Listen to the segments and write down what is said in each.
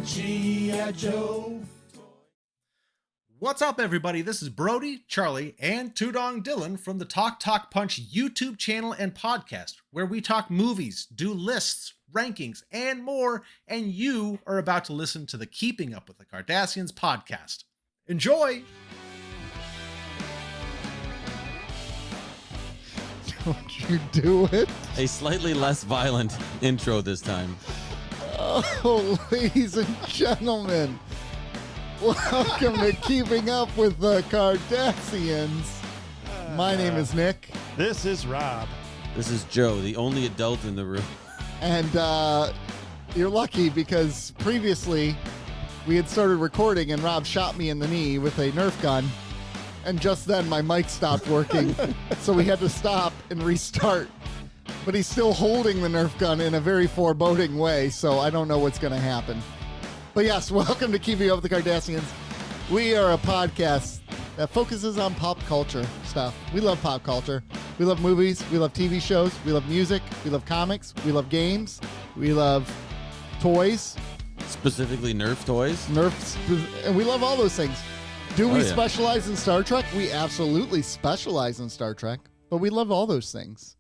G.I. Joe. What's up, everybody? This is Brody, Charlie, and Tudong Dylan from the Talk Punch YouTube channel and podcast, where we talk movies, do lists, rankings, and more, and you are about to listen to the Keeping Up with the Cardassians podcast. Enjoy! Don't you do it? A slightly less violent intro this time. Oh, ladies and gentlemen, welcome to Keeping Up with the Cardassians. My name is Nick. This is Rob. This is Joe, the only adult in the room. And you're lucky because previously we had started recording and Rob shot me in the knee with a Nerf gun. And just then my mic stopped working. So we had to stop and restart. But he's still holding the Nerf gun in a very foreboding way. So I don't know what's going to happen. But yes, welcome to Keeping Up with the Cardassians. We are a podcast that focuses on pop culture stuff. We love pop culture. We love movies. We love TV shows. We love music. We love comics. We love games. We love toys. Specifically Nerf toys. Nerfs. And we love all those things. Do we yeah. specialize in Star Trek? We absolutely specialize in Star Trek. But we love all those things.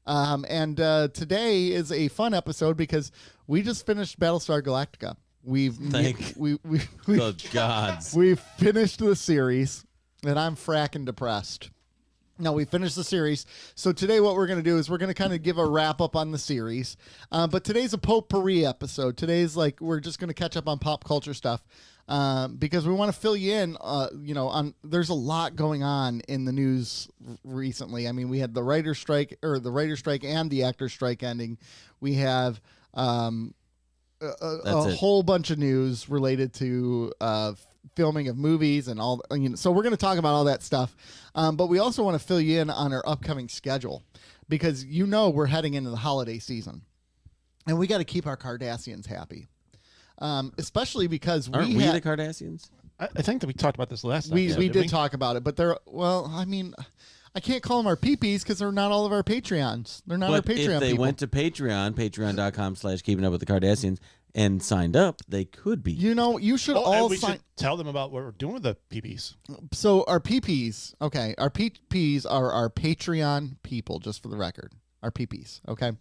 And today is a fun episode because we just finished Battlestar Galactica. We've the gods. We've finished the series, and I'm fracking depressed. No, we finished the series. So today what we're going to do is we're going to kind of give a wrap up on the series. But today's a potpourri episode. Today's like we're just going to catch up on pop culture stuff because we want to fill you in, on there's a lot going on in the news recently. I mean, we had the writer's strike and the actor's strike ending. We have a whole bunch of news related to filming of movies and all. So we're going to talk about all that stuff. But we also want to fill you in on our upcoming schedule because we're heading into the holiday season, and we got to keep our Cardassians happy, especially because Aren't we the Cardassians? I think that we talked about this last time. We did talk about it, but I can't call them our peepees because they're not all of our Patreons. They're not our Patreon people. If they went to Patreon, patreon.com/Keeping Up with the Cardassians, and signed up, they could be. You should should tell them about what we're doing with the PPs. So our PPs, okay, our PPs are our Patreon people, just for the record. Our PPs, okay?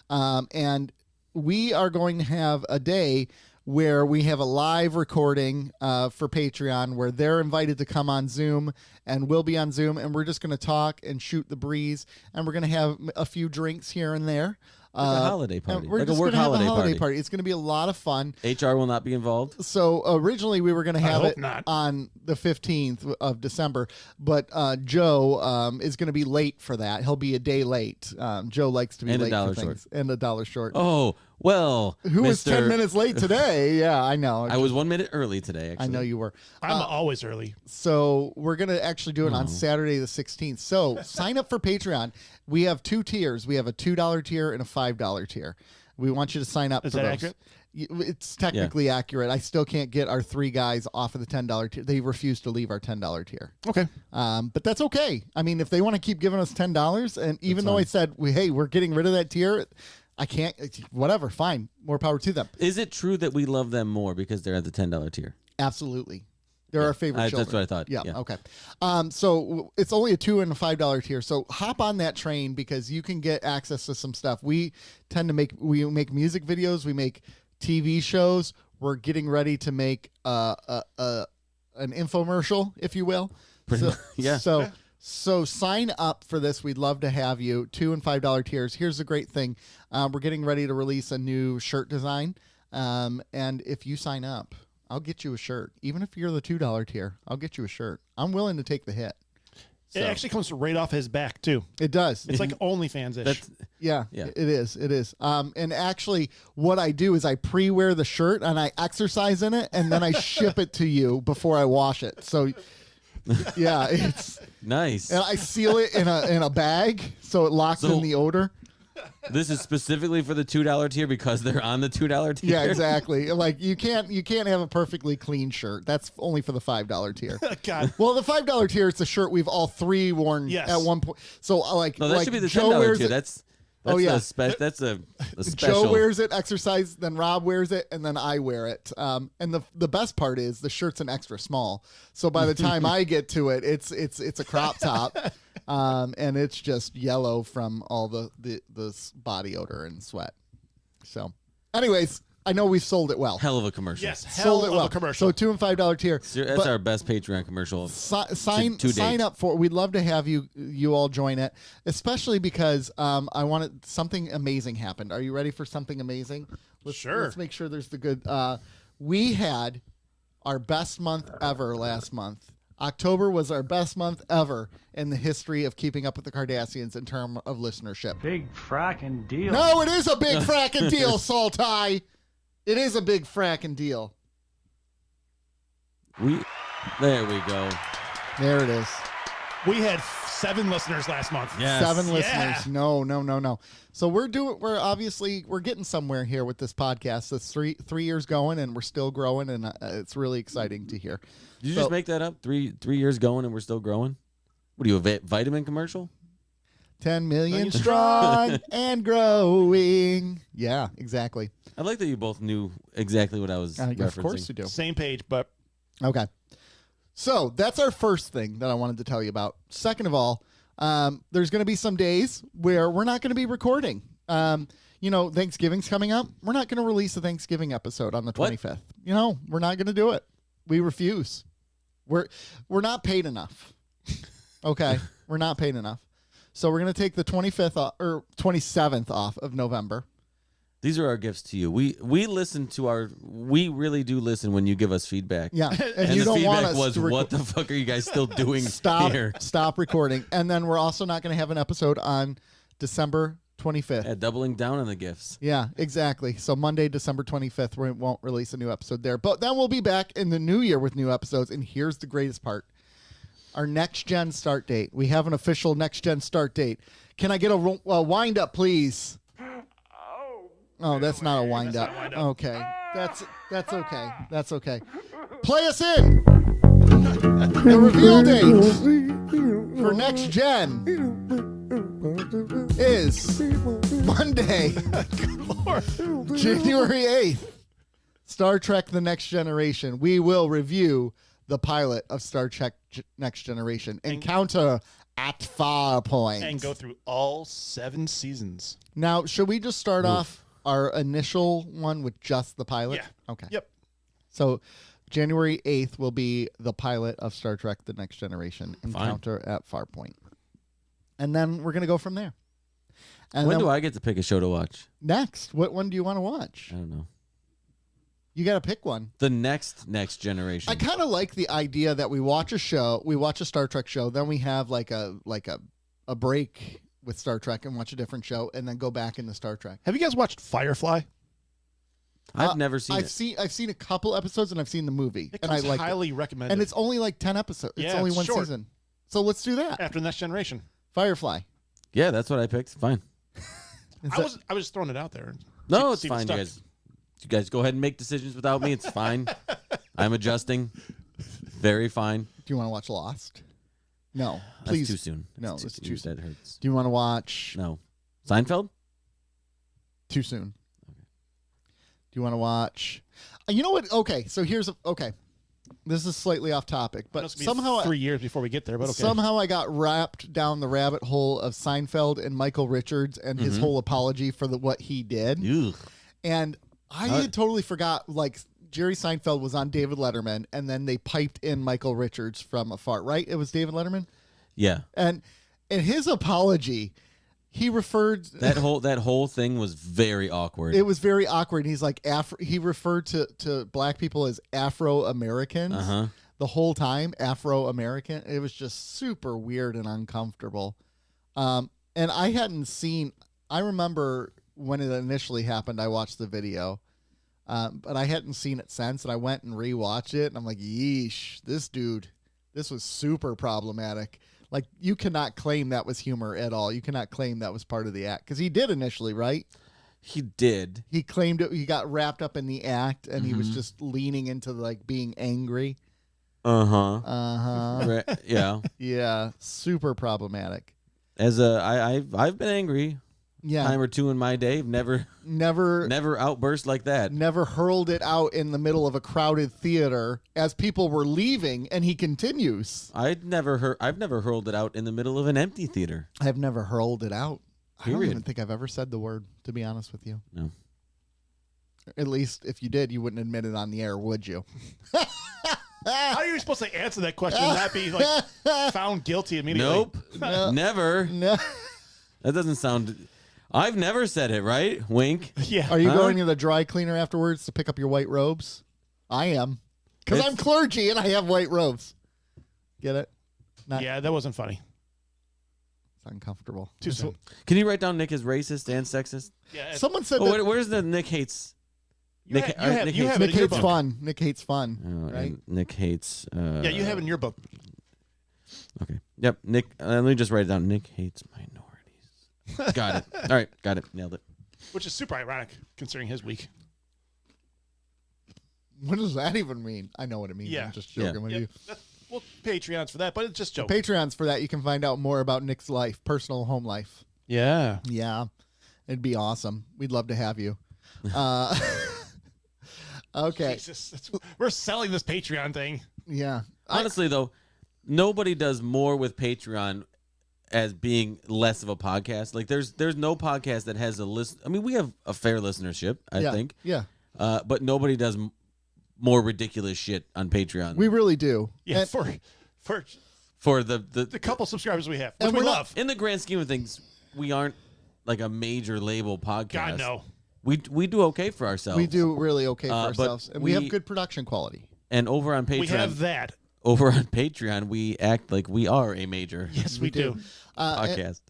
And we are going to have a day where we have a live recording for Patreon where they're invited to come on Zoom and we'll be on Zoom and we're just going to talk and shoot the breeze and we're going to have a few drinks here and there. Like a holiday party. We're like just a work gonna have holiday party. It's going to be a lot of fun. HR will not be involved. So originally we were going to have it not. on the 15th of December, but Joe is going to be late for that. He'll be a day late. Joe likes to be late for things. And $1 short. Oh, well, Who was 10 minutes late today? Yeah, I know. I was 1 minute early today, actually. I know you were. I'm always early. So we're going to actually do it on Saturday the 16th. So sign up for Patreon. We have two tiers. We have a $2 tier and a $5 tier. We want you to sign up Is for that those. accurate? It's technically accurate. I still can't get our three guys off of the $10 tier. They refuse to leave our $10 tier. Okay. But that's okay. I mean, if they want to keep giving us $10, and even though I said, hey, we're getting rid of that tier, I can't, whatever, fine. More power to them. Is it true that we love them more because they're at the $10 tier? Absolutely. They're our favorite children. That's what I thought. Yeah. Okay. So it's only a $2 and a $5 tier. So hop on that train because you can get access to some stuff. We make music videos. We make TV shows. We're getting ready to make an infomercial, if you will. Yeah. So sign up for this. We'd love to have you. $2 and $5 tiers. Here's the great thing. We're getting ready to release a new shirt design. And if you sign up, I'll get you a shirt. Even if you're the $2 tier, I'll get you a shirt. I'm willing to take the hit. It actually comes right off his back, too. It does. It's like OnlyFans-ish. Yeah, it is. It is. And actually, what I do is I pre-wear the shirt and I exercise in it, and then I ship it to you before I wash it. So, yeah, it's nice. And I seal it in a bag so it locks in the odor. This is specifically for the $2 tier because they're on the $2 tier. Yeah, exactly. Like you can't have a perfectly clean shirt. That's only for the $5 tier. God. Well, the $5 tier is the shirt we've all three worn at one point. So no, that should be the $10 tier. That's Oh, yeah. That's a special. Joe wears it, exercise, then Rob wears it, and then I wear it. And the best part is the shirt's an extra small. So by the time I get to it, it's a crop top. And it's just yellow from all the body odor and sweat. So anyways, I know we've sold it well. Hell of a commercial. Yes, Sold hell it well. of a commercial. So $2 and $5 tier. That's our best Patreon commercial. Sign up for it. We'd love to have you all join it, especially because I wanted something amazing happened. Are you ready for something amazing? Sure. Let's make sure there's the good. We had our best month ever last month. October was our best month ever in the history of Keeping Up with the Cardassians in terms of listenership. Big frackin' deal. No, it is a big frackin' deal, Saltai. It is a big frackin' deal. There we go. There it is. We had 7 listeners last month. Yes. 7 Yeah. listeners. No. So we're getting somewhere here with this podcast. It's three years going, and we're still growing, and it's really exciting to hear. Did you just make that up? 3 years going and we're still growing? What are you, a vitamin commercial? 10 million strong and growing. Yeah, exactly. I like that you both knew exactly what I was referencing. Of course you do. Same page, but Okay. So that's our first thing that I wanted to tell you about. Second of all, there's going to be some days where we're not going to be recording. Thanksgiving's coming up. We're not going to release a Thanksgiving episode on the 25th. We're not going to do it. We refuse. We're not paid enough. Okay, we're not paid enough. So we're going to take the 25th or 27th off of November. These are our gifts to you. We really do listen when you give us feedback. Yeah, And you the don't feedback want us was, to what the fuck are you guys still doing here? Stop recording. And then we're also not going to have an episode on December 25th. Yeah, doubling down on the gifts. Yeah, exactly. So Monday, December 25th, we won't release a new episode there. But then we'll be back in the new year with new episodes. And here's the greatest part. Our next gen start date. We have an official next gen start date. Can I get a wind up, please? Oh, that's not a wind up. Okay. That's okay. That's okay. Play us in. The reveal date for next gen is Monday, January 8th. Star Trek The Next Generation. We will review the pilot of Star Trek Next Generation. Encounter at Farpoint. and go through all 7 seasons. Now, should we just start off our initial one with just the pilot? Yeah. Okay. Yep. So January 8th will be the pilot of Star Trek The Next Generation, Encounter at Farpoint. And then we're going to go from there. And When then do I get to pick a show to watch? next, what one do you want to watch? I don't know. You got to pick one. The next generation. I kind of like the idea that we watch a show, we watch a Star Trek show, then we have like a break with Star Trek and watch a different show, and then go back into Star Trek. Have you guys watched Firefly? I've never seen I've it. I've seen a couple episodes, and I've seen the movie, It and I comes like highly recommended. And it's only like 10 episodes. It's Yeah, only it's one short. season. So let's do that. after the Next Generation. Firefly. Yeah, that's what I picked. Fine. I was throwing it out there. No, See- it's see what fine, you stuck. guys. You guys go ahead and make decisions without me. It's fine. I'm adjusting. Very fine. Do you want to watch Lost? No, That's please. too soon. No, That's it's too soon. That hurts. Do you want to watch No. Seinfeld? Too soon? Do you want to watch? You know what? Okay, so okay. This is slightly off topic, but It's gonna be somehow 3 years before we get there. But okay. somehow I got wrapped down the rabbit hole of Seinfeld and Michael Richards and his whole apology for what he did. Ugh. And I had totally forgot, like, Jerry Seinfeld was on David Letterman, and then they piped in Michael Richards from afar, right? It was David Letterman? Yeah. And in his apology, he referred... That whole thing was very awkward. It was very awkward. He's like, he referred to black people as Afro-Americans the whole time, Afro-American. It was just super weird and uncomfortable. And I hadn't seen... I remember... when it initially happened, I watched the video, but I hadn't seen it since, and I went and rewatched it, and I'm like, yeesh, this was super problematic. Like, you cannot claim that was humor at all. You cannot claim that was part of the act, because he did initially, right? He did. He claimed it. He got wrapped up in the act, and he was just leaning into, like, being angry. Right. Yeah. Yeah, super problematic. I've been angry. time or two in my day. Never outburst like that. Never hurled it out in the middle of a crowded theater as people were leaving, and he continues. I've never hurled it out in the middle of an empty theater. I've never hurled it out. I don't Period. even think I've ever said the word, to be honest with you. No. At least if you did, you wouldn't admit it on the air, would you? How are you supposed to answer that question and not be like found guilty immediately? Nope. No. Never. No. That doesn't sound. I've never said it, right? Wink. Yeah. Are you Huh? going to the dry cleaner afterwards to pick up your white robes? I am. Because It's- I'm clergy and I have white robes. Get it? Not, Yeah, that wasn't funny. It's uncomfortable. Too soon. Can you write down Nick is racist and sexist? Yeah. Someone said Oh, that where's the Nick hates? You Nick- have Nick it Nick in your hates book. fun. Nick hates fun. Oh, Right? and Nick hates. Yeah, you have it in your book. Okay. Yep. Nick. Let me just write it down. Nick hates minorities. Got it. All right. Got it. Nailed it. Which is super ironic considering his week. What does that even mean? I know what it means. Yeah. I'm just joking Yeah. with Yep. you. Well, Patreons for that, but it's just joking. Patreons for that. You can find out more about Nick's life, personal home life. Yeah. Yeah. It'd be awesome. We'd love to have you. Okay. Jesus, we're selling this Patreon thing. Yeah. Honestly, though, nobody does more with Patreon as being less of a podcast. Like, there's no podcast that has a list. I mean, we have a fair listenership, I think. Yeah. But nobody does more ridiculous shit on Patreon. We really do. Yeah, And- for the the couple subscribers we have, which And we we're not- love. in the grand scheme of things, we aren't like a major label podcast. God no. We do okay for ourselves. we do really okay for But ourselves. And we have we- good production quality. And over on Patreon, We have that. we act like we are a major Yes, we do. And podcast.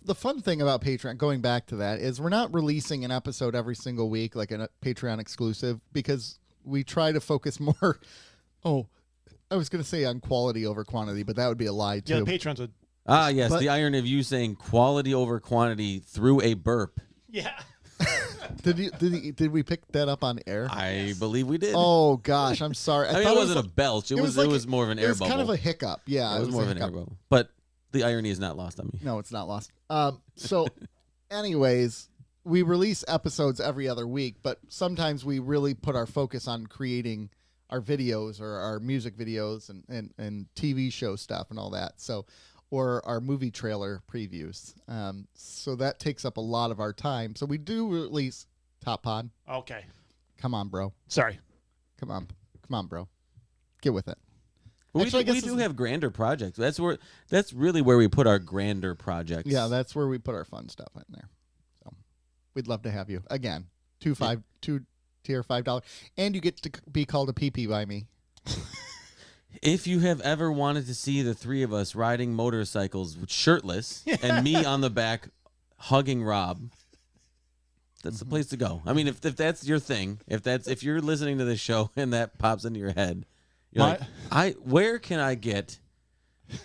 the fun thing about Patreon, going back to that, is we're not releasing an episode every single week like a Patreon exclusive because we try to focus more. Oh, I was going to say on quality over quantity, but that would be a lie Yeah, too. the patrons would. Ah, yes, But- the irony of you saying quality over quantity through a burp. Yeah. Did we pick that up on air? I believe we did. Oh gosh, I'm sorry. I mean, thought it wasn't a belch. It was like more of an it air was bubble. kind of a hiccup. Yeah, it was more a of an air hiccup. bubble. But the irony is not lost on me. No, it's not lost. So, anyways, we release episodes every other week, but sometimes we really put our focus on creating our videos or our music videos and TV show stuff and all that. So, or our movie trailer previews. So that takes up a lot of our time. So we do release Top Pod. Okay. Come on, bro. Sorry. Come on, bro. Get with it. But Actually, I we guess do it's- have grander projects. That's really where we put our grander projects. Yeah, that's where we put our fun stuff in there. So we'd love to have you again. Two tier $5, and you get to be called a PP by me. If you have ever wanted to see the three of us riding motorcycles shirtless and me on the back hugging Rob, that's the place to go. I mean, if that's your thing, if you're listening to this show and that pops into your head, you're like, where can I get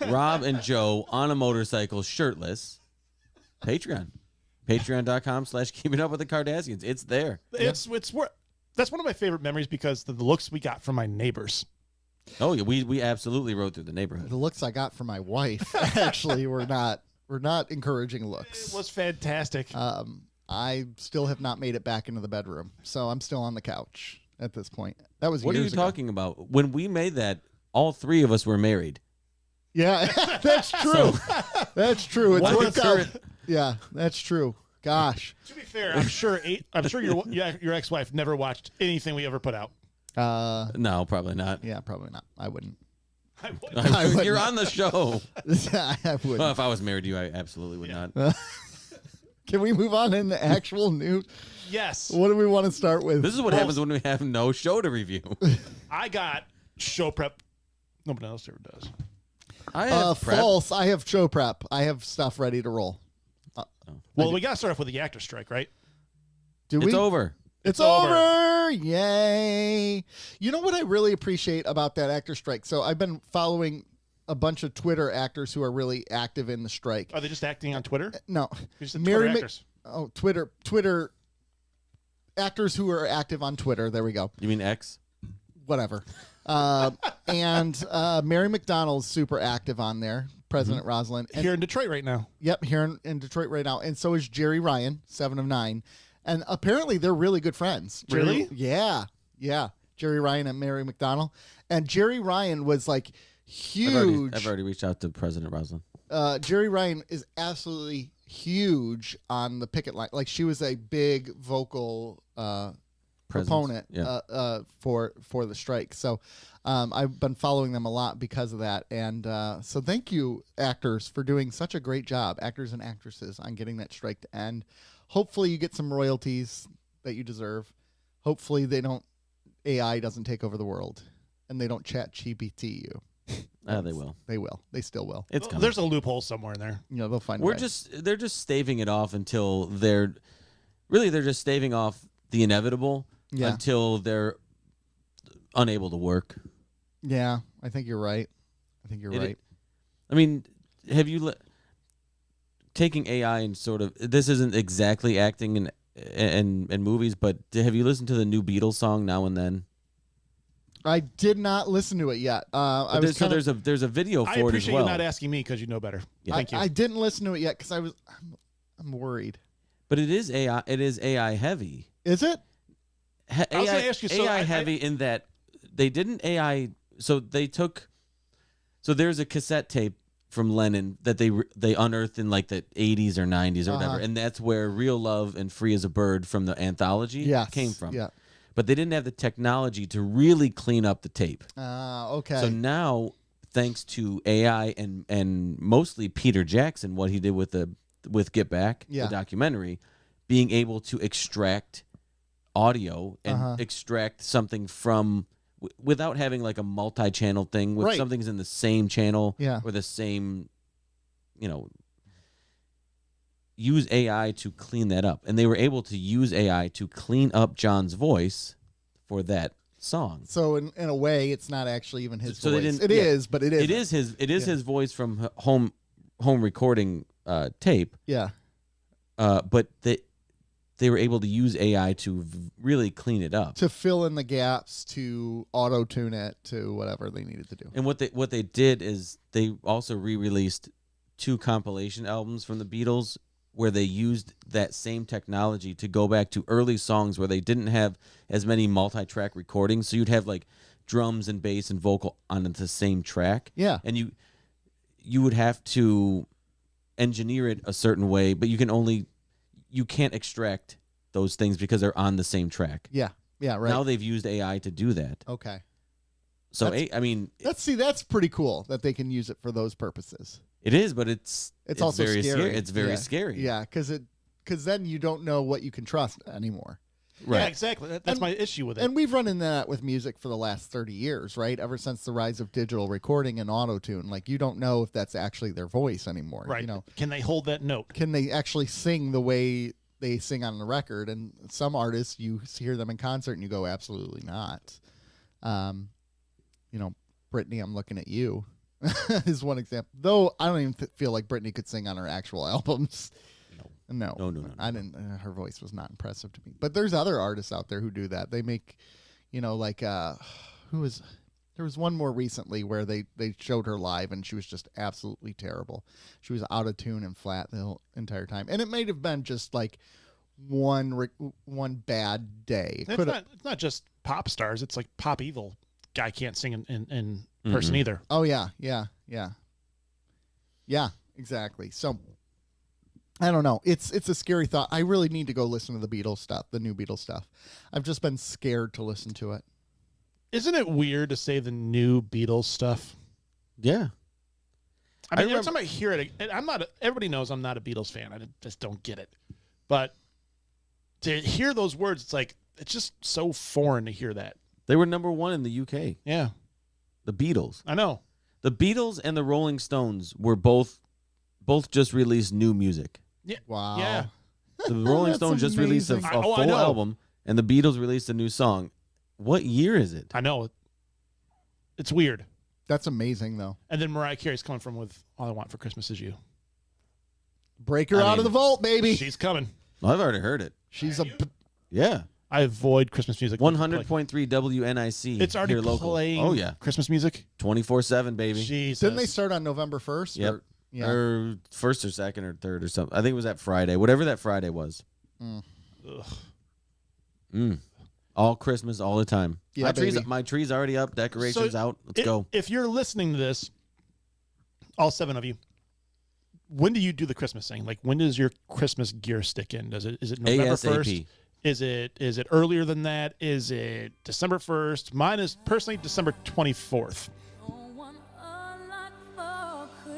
Rob and Joe on a motorcycle shirtless? Patreon. Patreon.com/keeping up with the Cardassians. It's there. It's that's one of my favorite memories because the looks we got from my neighbors. Oh yeah, we absolutely rode through the neighborhood. The looks I got from my wife actually were not encouraging It looks. was fantastic. I still have not made it back into the bedroom, so I'm still on the couch at this point. That was What are you years ago. talking about? When we made that, all three of us were married. Yeah, that's true. That's true. It's What worked the out. current- Yeah, that's true. Gosh. To be fair, I'm sure your ex-wife never watched anything we ever put out. No, probably not. Yeah, probably not. I wouldn't. I would. You're on the show. I wouldn't. Well, if I was married to you, I absolutely would not. Can we move on into actual news? Yes. What do we want to start with? This is what happens when we have no show to review. I got show prep. Nobody else ever does. I have prep. False. I have show prep. I have stuff ready to roll. Well, we got to start off with the actor strike, right? Do we? It's over. It's over. over. Yay. You know what I really appreciate about that actor strike? So I've been following a bunch of Twitter actors who are really active in the strike. Are they just acting on Twitter? No. You said Twitter actors. Twitter actors who are active on Twitter. There we go. You mean X? Whatever. And Mary McDonald's super active on there. President Rosalind. And, Here in Detroit right now. Yep, here in Detroit right now. And so is Jerry Ryan, 7 of 9. And apparently they're really good friends. Really? Yeah. Jerry Ryan and Mary McDonnell. And Jerry Ryan was like huge. I've already reached out to President Rosalind. Jerry Ryan is absolutely huge on the picket line. Like she was a big vocal proponent for the strike. So I've been following them a lot because of that. And so thank you, actors, for doing such a great job, actors and actresses, on getting that strike to end. Hopefully you get some royalties that you deserve. Hopefully AI doesn't take over the world and they don't chat GPT you. They will. They will. They still will. It's coming. There's a loophole somewhere in there. They'll find. They're just staving it off until they're just staving off the inevitable until they're unable to work. Yeah, I think you're right. Right. I mean, have you taking AI and sort of, this isn't exactly acting in movies, but have you listened to the new Beatles song Now and Then? I did not listen to it yet. There's a video for it as well. I appreciate you not asking me because you know better. Yeah. Thank you. I didn't listen to it yet because I'm worried. But it is AI. It is AI heavy. Is it? I was going to ask you. AI heavy in that they didn't AI. So they took. So there's a cassette tape from Lennon that they unearthed in like the 80s or 90s or whatever, and that's where "Real Love" and "Free as a Bird" from the anthology came from. Yeah. But they didn't have the technology to really clean up the tape. Okay. So now, thanks to AI and mostly Peter Jackson, what he did with Get Back, the documentary, being able to extract audio and extract something from without having like a multi-channel thing with something's in the same channel or the same, use AI to clean that up. And they were able to use AI to clean up John's voice for that song. So in a way, it's not actually even his voice. They didn't, it is, but it is. It is his voice from home recording tape. Yeah. But they were able to use AI to really clean it up. To fill in the gaps, to auto-tune it, to whatever they needed to do. And what they did is they also re-released 2 compilation albums from the Beatles where they used that same technology to go back to early songs where they didn't have as many multi-track recordings. So you'd have like drums and bass and vocal on the same track. Yeah. And you would have to engineer it a certain way, but you can't extract those things because they're on the same track. Yeah. Yeah, right. Now they've used AI to do that. Okay. So that's pretty cool that they can use it for those purposes. It is, but it's also very scary. It's very scary. Yeah, because then you don't know what you can trust anymore. Right. Yeah, exactly. That's my issue with it. And we've run into that with music for the last 30 years, right? Ever since the rise of digital recording and auto-tune. Like, you don't know if that's actually their voice anymore. Right. Can they hold that note? Can they actually sing the way they sing on the record? And some artists, you hear them in concert and you go, absolutely not. Britney, I'm looking at you. Is one example. Though I don't even feel like Britney could sing on her actual albums. No. I didn't. Her voice was not impressive to me. But there's other artists out there who do that. They make, there was one more recently where they showed her live and she was just absolutely terrible. She was out of tune and flat the whole entire time. And it may have been just like one bad day. It's not just pop stars. It's like Pop Evil. Guy can't sing in person either. Oh yeah, exactly. So I don't know. It's a scary thought. I really need to go listen to the Beatles stuff, the new Beatles stuff. I've just been scared to listen to it. Isn't it weird to say the new Beatles stuff? Yeah. I mean, every time I hear it, everybody knows I'm not a Beatles fan. I just don't get it. But to hear those words, it's just so foreign to hear that. They were number 1 in the UK. Yeah. The Beatles. I know. The Beatles and the Rolling Stones were both just released new music. Yeah. Wow. Yeah. The Rolling Stones just released a full album, and the Beatles released a new song. What year is it? I know. It's weird. That's amazing, though. And then Mariah Carey's coming from with All I Want for Christmas Is You. Break her out of the vault, baby. She's coming. I've already heard it. She's Yeah. I avoid Christmas music. 100.3 WNIC. It's already here local. playing. Oh yeah, Christmas music. 24/7, baby. Jesus. Didn't they start on November 1st? Yep. Or, yeah. Or first or second or third or something. I think it was that Friday. Whatever that Friday was. All Christmas, all the time. Yeah, my tree's already up. Decorations out. Let's go. If you're listening to this, all 7 of you, when do you do the Christmas thing? Like, when does your Christmas gear stick in? Is it November ASAP. 1st? Is it earlier than that? Is it December 1st? Mine is personally December 24th.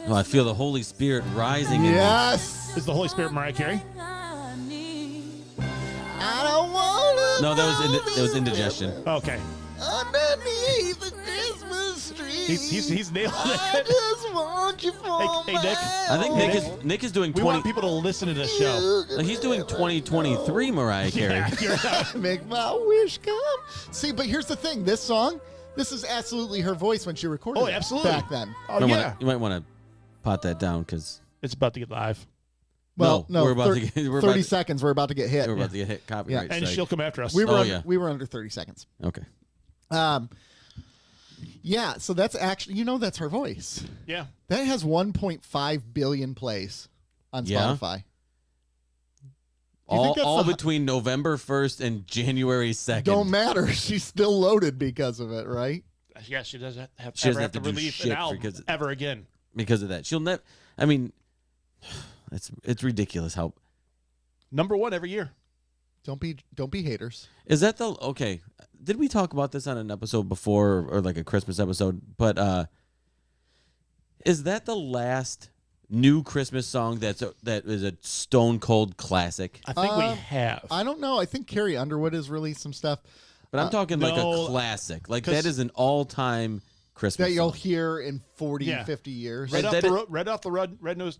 Oh, I feel the Holy Spirit rising. Yes. Is the Holy Spirit Mariah Carey? I don't want to. No, that was indigestion. Okay. Underneath the Christmas tree. He's nailed I it. just want you for Hey, Nick. I think Nick is doing We 20. want people to listen to this show. He's doing 2023 Mariah Carey. Yeah, you're right. Make my wish come. See, but here's the thing. This song, this is absolutely her voice when she recorded Oh, it absolutely. back then. Oh, yeah. You might want to pot that down because It's about to get live. Well, no, we're about to get 30 seconds. We're about to get hit. we're about to get hit copyright And strike. she'll come after us. We were Oh, under, yeah. we were under 30 seconds. Okay. Yeah, so that's actually, that's her voice. Yeah. That has 1.5 billion plays on Yeah? Spotify. You think that's All the- between November 1st and January 2nd. Don't matter. She's still loaded because of it, right? Yeah, she doesn't have, She doesn't ever have to do release shit an album because- ever again. Because of that. She'll never. I mean, it's ridiculous how. Number 1 every year. Don't be haters. Is that the okay? Did we talk about this on an episode before or like a Christmas episode? But is that the last new Christmas song that is a stone cold classic? I think we have. I don't know. I think Carrie Underwood has released some stuff But I'm talking like no, a classic. Like 'cause- that is an all time Christmas that you'll song. hear in 40, Yeah. 50 years. Red that off the red nose.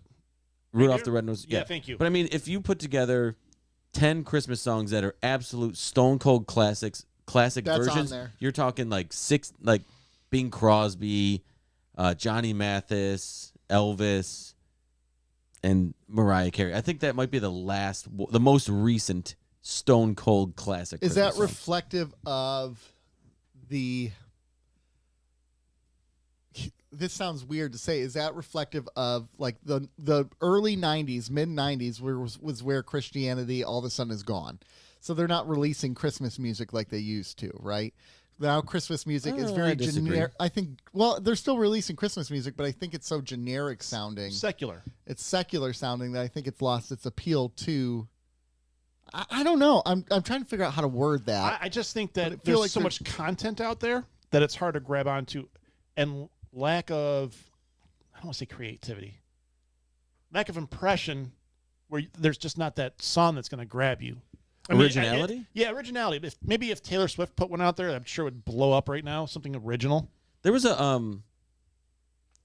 Rudolph the Red-Nosed. Yeah, thank you. But I mean, if you put together 10 Christmas songs that are absolute stone cold classic That's on versions, there. you're talking like 6, like Bing Crosby, Johnny Mathis, Elvis, and Mariah Carey. I think that might be the most recent stone cold classic. Is Christmas that song. reflective of the? This sounds weird to say. Is that reflective of like the early 90s, mid 90s, was where Christianity all of a sudden is gone? So they're not releasing Christmas music like they used to, right? Now Christmas music is I very disagree. generic. I think. Well, they're still releasing Christmas music, but I think it's so generic sounding. Secular. It's secular sounding that I think it's lost its appeal to. I don't know. I'm trying to figure out how to word that. I just think But I that feel there's like so much content out there that it's hard to grab onto, and lack of, I don't want to say creativity, lack of impression, where there's just not that song that's going to grab you. I mean, Originality? yeah, originality. Maybe if Taylor Swift put one out there, I'm sure it would blow up right now. Something original. There was a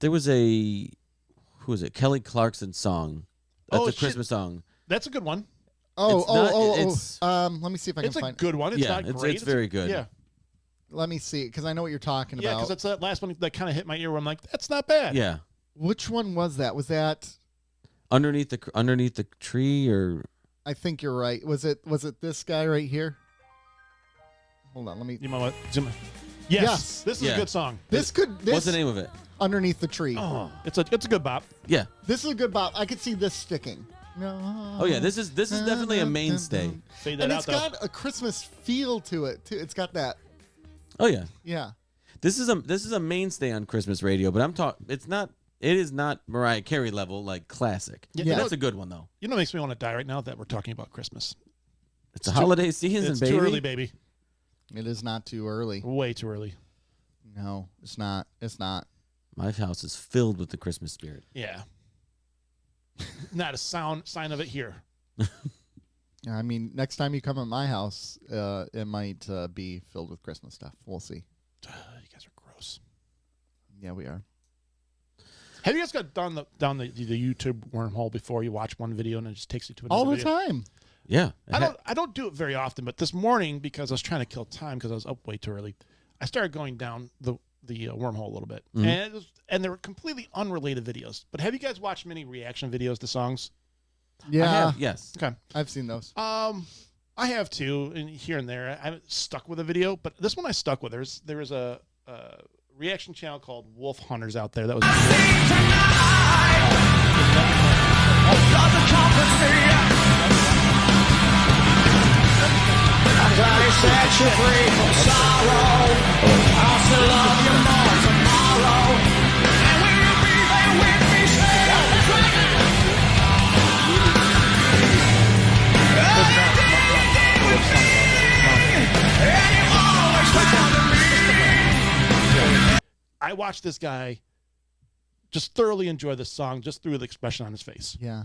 who was it? Kelly Clarkson song. That's Oh, a shit. Christmas song. That's a good one. Let me see if I can It's a find. good one. It's Yeah, not it's- great. it's very good. Yeah, Let me see because I know what you're talking yeah, about. because that's that last one that kind of hit my ear. Where I'm like, that's not bad. Yeah. Which one was that? Was that? Underneath the tree, or I think you're right. Was it this guy right here? Hold on, let me. You know what? Zoom in. Yes, Yes. this is Yeah. a good song. This what's the name of it? Underneath the tree. Oh, it's a good bop. Yeah. This is a good bop. I could see this sticking. No. Oh yeah, this is definitely a mainstay. Fade that And out it's though. got a Christmas feel to it too. It's got that. Oh yeah. Yeah. This is a mainstay on Christmas radio, but it is not Mariah Carey level like classic. Yeah. That's a good one though. You know, what makes me want to die right now that we're talking about Christmas. It's a holiday season, It's baby. too early, baby. It is not too early. Way too early. No, it's not. It's not. My house is filled with the Christmas spirit. Yeah. Not a sign of it here. I mean, next time you come at my house, it might be filled with Christmas stuff. We'll see. You guys are gross. Yeah, we are. Have you guys got down the YouTube wormhole before you watch one video and it just takes you to another All the video? time. Yeah. I don't do it very often, but this morning, because I was trying to kill time because I was up way too early, I started going down the wormhole a little bit, and they were completely unrelated videos. But have you guys watched many reaction videos to songs? Yeah. I have, yes. Okay. I've seen those. I I have too, and here and there. I haven't stuck with a video, but this one I stuck with. There was a reaction channel called Wolf Hunters out there that was. Set you free from sorrow. I'll still love you more tomorrow. And will you be there with me still? And you always found me. I watched this guy just thoroughly enjoy this song just through the expression on his face. Yeah.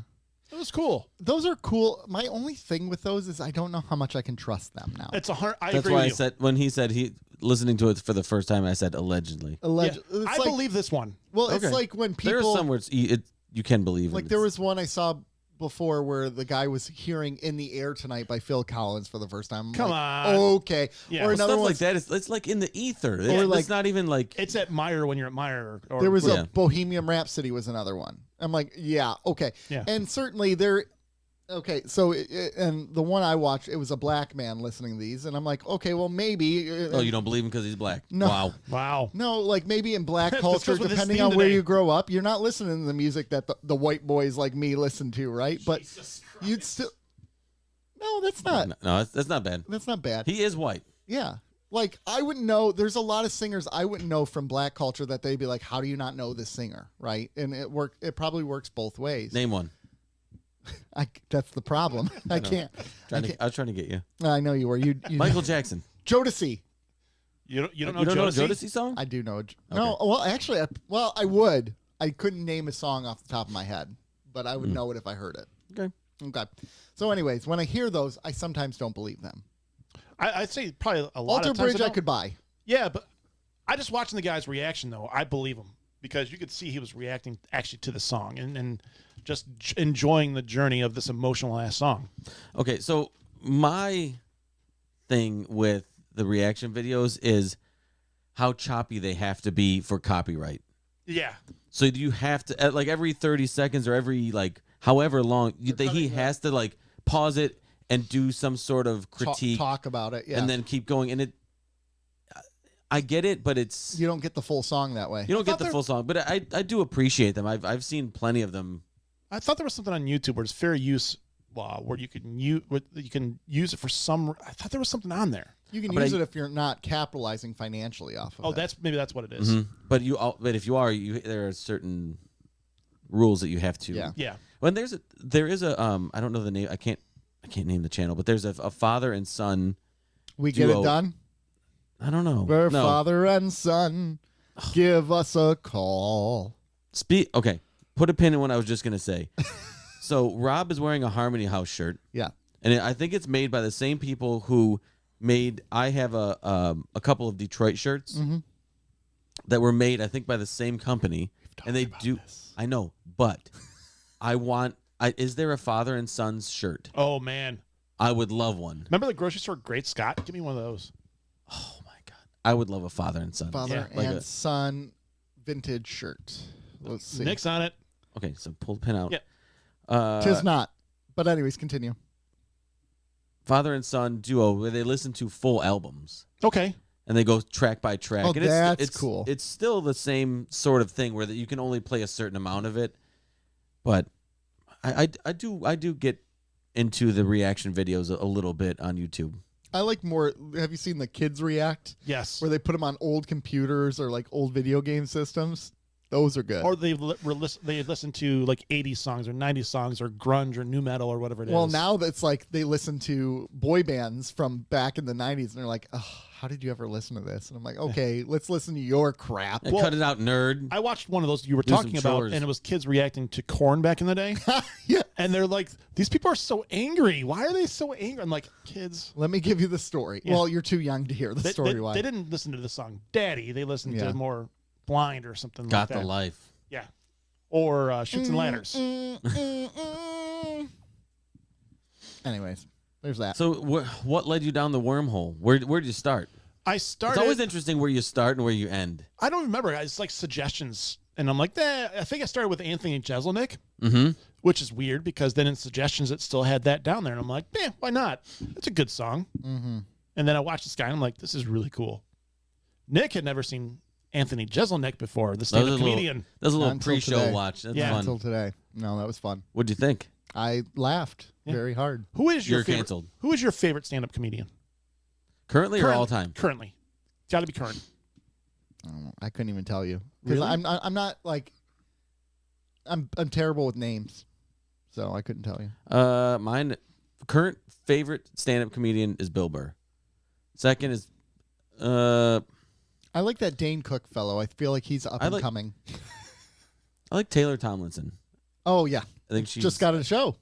It was cool. Those are cool. My only thing with those is I don't know how much I can trust them now. It's a hard. I That's agree why with I you. said when he said he listening to it for the first time, I said allegedly. Alleged. Yeah, It's I like, believe this one. well, it's Okay. like when There are people some words you can believe. like in. there was one I saw before where the guy was hearing "In the Air Tonight" by Phil Collins for the first time. I'm Come like, on. okay. Yeah. Or Well, another stuff one. like that. It's like in the ether. Or It's like- not even like It's at Meyer when you're at Meyer. Or There was Yeah. a Bohemian Rhapsody was another one. I'm like, yeah, okay. Yeah. And certainly there. Okay, so and the one I watched, it was a black man listening to these, and I'm like, okay, well maybe. oh, you don't believe him because he's black. No. Wow. Wow. No, like maybe in black This culture, goes with this depending theme on where today. you grow up, you're not listening to the music that the white boys like me listen to, right? But you'd still. No, that's not. No, that's not bad. That's not bad. He is white. Yeah. Like I wouldn't know. There's a lot of singers I wouldn't know from black culture that they'd be like, "How do you not know this singer?" Right? And it probably works both ways. Name one. That's the problem. I can't. I was trying to get you. I know you were. You Michael Jackson. Jodeci. You don't know You don't know a Jodeci? Jodeci song? I do know. No, well, actually, I would. I couldn't name a song off the top of my head, but I would know it if I heard it. Okay. Okay. So, anyways, when I hear those, I sometimes don't believe them. I'd say probably a lot Alter of times. Bridge, I don't. could buy. Yeah, but I just watching the guy's reaction though. I believe him because you could see he was reacting actually to the song and just enjoying the journey of this emotional ass song. Okay, so my thing with the reaction videos is how choppy they have to be for copyright. Yeah. So you have to like every 30 seconds or every like however long he has to like pause it and do some sort of critique Talk about it. Yeah. and then keep going. And I get it, but it's you don't get the full song that way. you don't get thought the there- full song. But I do appreciate them. I've seen plenty of them. I thought there was something on YouTube where it's fair use law where you can use it for some. I thought there was something on there. You can But use I- it if you're not capitalizing financially off of Oh, it. that's what it is. But but if you are, there are certain rules that you have to. Yeah. Yeah. When there is a I don't know the name. I can't name the channel, but there's a father and son. We get duo. it done. I don't know. We're no. father and son. Give us a call. Okay, put a pin in what I was just gonna say. So Rob is wearing a Harmony House shirt, Yeah. and I think it's made by the same people who made. I have a couple of Detroit shirts that were made, I think, by the same company, and they do. I know, but I want. Is there a father and son's shirt? Oh man. I would love one. Remember the grocery store Great Scott? Give me one of those. Oh my god, I would love a father and son. Father Like and a- son vintage shirt. Let's see. Nick's on it. Okay, so pull the pin out. Yeah. Tis not. But anyways, continue. Father and son duo where they listen to full albums Okay. and they go track by track. Oh, and that's it's cool. It's still the same sort of thing where that you can only play a certain amount of it, but I do get into the reaction videos a little bit on YouTube. I like more. Have you seen the kids react? Yes. Where they put them on old computers or like old video game systems? Those are good. Or they listen to like 80s songs or 90s songs or grunge or new metal or whatever it is. Well, now that's like they listen to boy bands from back in the 90s and they're like, oh, how did you ever listen to this? And I'm like, okay, let's listen to your crap. And cut it out, nerd. I watched one of those you were Do some talking about, chores. and it was kids reacting to Korn back in the day. Yeah. And they're like, these people are so angry. Why are they so angry? I'm like, kids. Let me give you the story. Yeah. Well, you're too young to hear the They, story. they, why? they didn't listen to the song Daddy. They listened Yeah. to more Blind or something Got like the that. life. Yeah. Or Shoots and Ladders. Anyways, there's that. So what led you down the wormhole? Where did you start? I It's started. always interesting where you start and where you end. I don't remember. It's like suggestions And I'm like, I think I started with Anthony Jeselnik, Mm-hmm. which is weird because then in suggestions it still had that down there. And I'm like, why not? It's a good song. Mm-hmm. And then I watched this guy and I'm like, this is really cool. Nick had never seen Anthony Jeselnik before, the stand-up comedian. That was a little Not until pre-show today. watch. That's Yeah. fun. Until today. No, that was fun. What'd you think? I laughed very hard. Who is your You're favorite, canceled. Who is your favorite stand-up comedian? Currently or all time? Currently. It's got to be current. I couldn't even tell you because Really? I'm not like I'm terrible with names, so I couldn't tell you. Mine current favorite stand-up comedian is Bill Burr. Second is I like that Dane Cook fellow. I feel like he's up and coming. I like Taylor Tomlinson. Oh yeah, I think she's just got a show.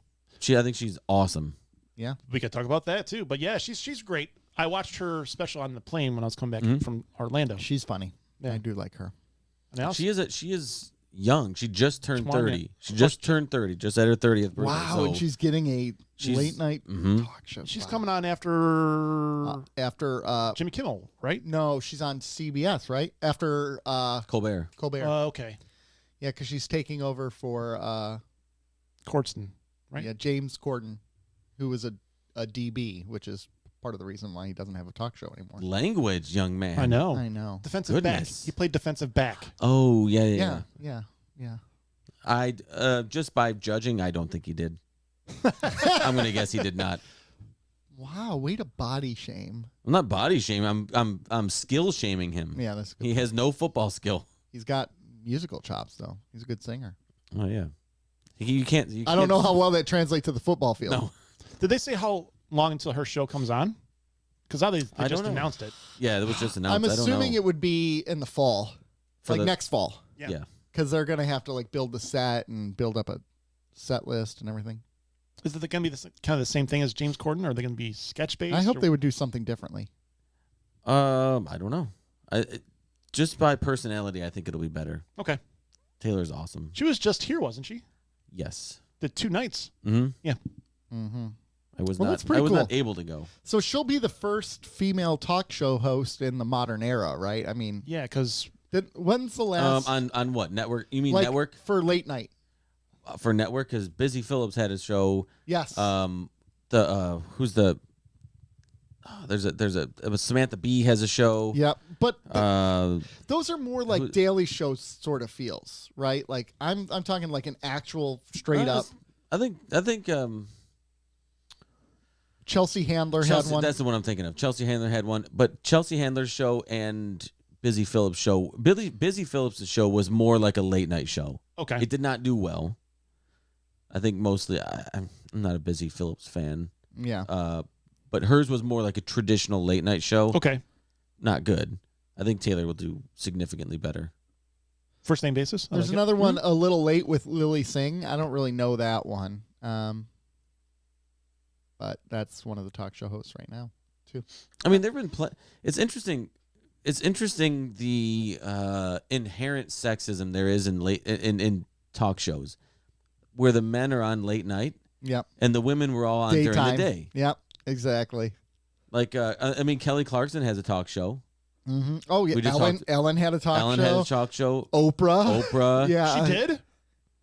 I think she's awesome. Yeah, We could talk about that too. But yeah, she's great. I watched her special on the plane when I was coming back from Orlando. she's funny. Yeah. I do like her. And I also- She is young. She just turned Come on, 30. man. She just turned 30. Just at her 30th birthday. Wow, so and she's getting a she's- late night Mhm. talk show. she's Wow. coming on after after. Jimmy Kimmel, right? No, she's on CBS, right? After Colbert. Colbert. Okay. Yeah, because she's taking over for Cordston, right? yeah James Corden, who was a DB, which is part of the reason why he doesn't have a talk show anymore. Language, young man. I know. I know. Defensive Goodness. back. He played defensive back. Oh yeah. Yeah. I just by judging, I don't think he did. I'm gonna guess he did not. Wow, way to body shame. I'm not body shaming. I'm skill shaming him. Yeah, that's good. He has no football skill. He's got musical chops though. He's a good singer. Oh yeah. You can't. I don't know how well that translates to the football field. No. Did they say how long until her show comes on? Because now they I just don't know. announced it. Yeah, that was just announced. I'm I don't assuming know. it would be in the fall, For like the- next fall, Yeah. because they're gonna have to like build the set and build up a set list and everything. Is it going to be kind of the same thing as James Corden, or are they going to be sketch based? I hope they would do something differently. I don't know. Just by personality, I think it'll be better. Okay. Taylor's awesome. She was just here, wasn't she? Yes. The 2 nights. Mm-hmm. Yeah. Mm-hmm. I was Well, not. that's pretty I was cool. not able to go. So she'll be the first female talk show host in the modern era, right? I mean, Yeah, because when's the last On what network? You mean like, network for late night? for network? Because Busy Phillips had a show. Yes. Who's the? Oh, there's a Samantha Bee has a show. Yep. But Uh, those are more like who- daily show sort of feels, right? Like I'm talking like an actual straight up. I think Chelsea Handler Chelsea, had one. that's the one I'm thinking of. Chelsea Handler had one, but Chelsea Handler's show and Busy Phillips' show. Busy Phillips' show was more like a late night show. okay. It did not do well. I think mostly I'm not a Busy Phillips fan. Yeah. But hers was more like a traditional late night show. Okay. Not good. I think Taylor will do significantly better. First name basis. I There's like it. another one, A Little Late with Lily Singh. I don't really know that one. But that's one of the talk show hosts right now, too. I mean, there've been it's interesting. It's interesting the inherent sexism there is in talk shows, where the men are on late night Yep. and the women were all on during Daytime. the day. Yep. Exactly. Like, I mean, Kelly Clarkson has a talk show. Mm-hmm. Oh yeah. We just Ellen had a talk Ellen show. had a talk show. Oprah. Oprah. Yeah. She did?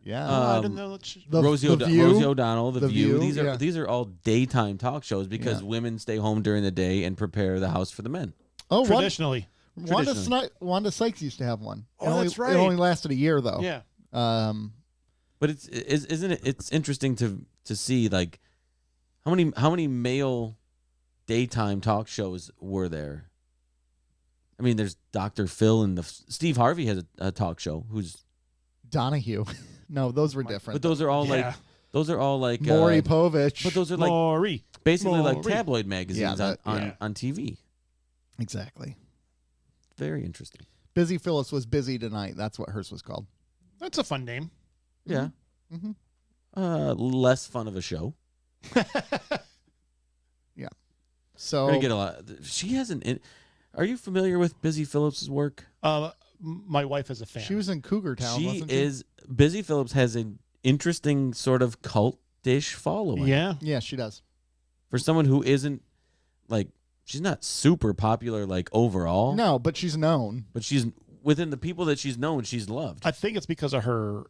Yeah. I Um, didn't know that she, The View. Rosie O'Donnell, The View. View, These are all daytime talk shows because Yeah. women stay home during the day and prepare the house for the men. Oh, traditionally. Wanda Sykes used to have one. Oh, that's right. It only lasted a year though. Yeah. But isn't it? It's interesting to see like how many male daytime talk shows were there. I mean, there's Dr. Phil and Steve Harvey has a talk show. Who's Donahue. No, those were different. but those are all Yeah. like Maury Povich. But those are like Maury. basically like Maury. tabloid magazines Yeah, on TV. Exactly. Very interesting. Busy Phyllis was busy tonight. That's what hers was called. That's a fun name. Yeah. Mm-hmm. Less fun of a show. So We're gonna get a lot. She hasn't. Are you familiar with Busy Phillips' work? My wife is a fan. she was in Cougar Town, She wasn't she? is. Busy Phillips has an interesting sort of cult-ish following. Yeah. Yeah, she does. For someone who isn't like, she's not super popular like overall. No, but she's known. But she's within the people that she's known, she's loved. I think it's because of her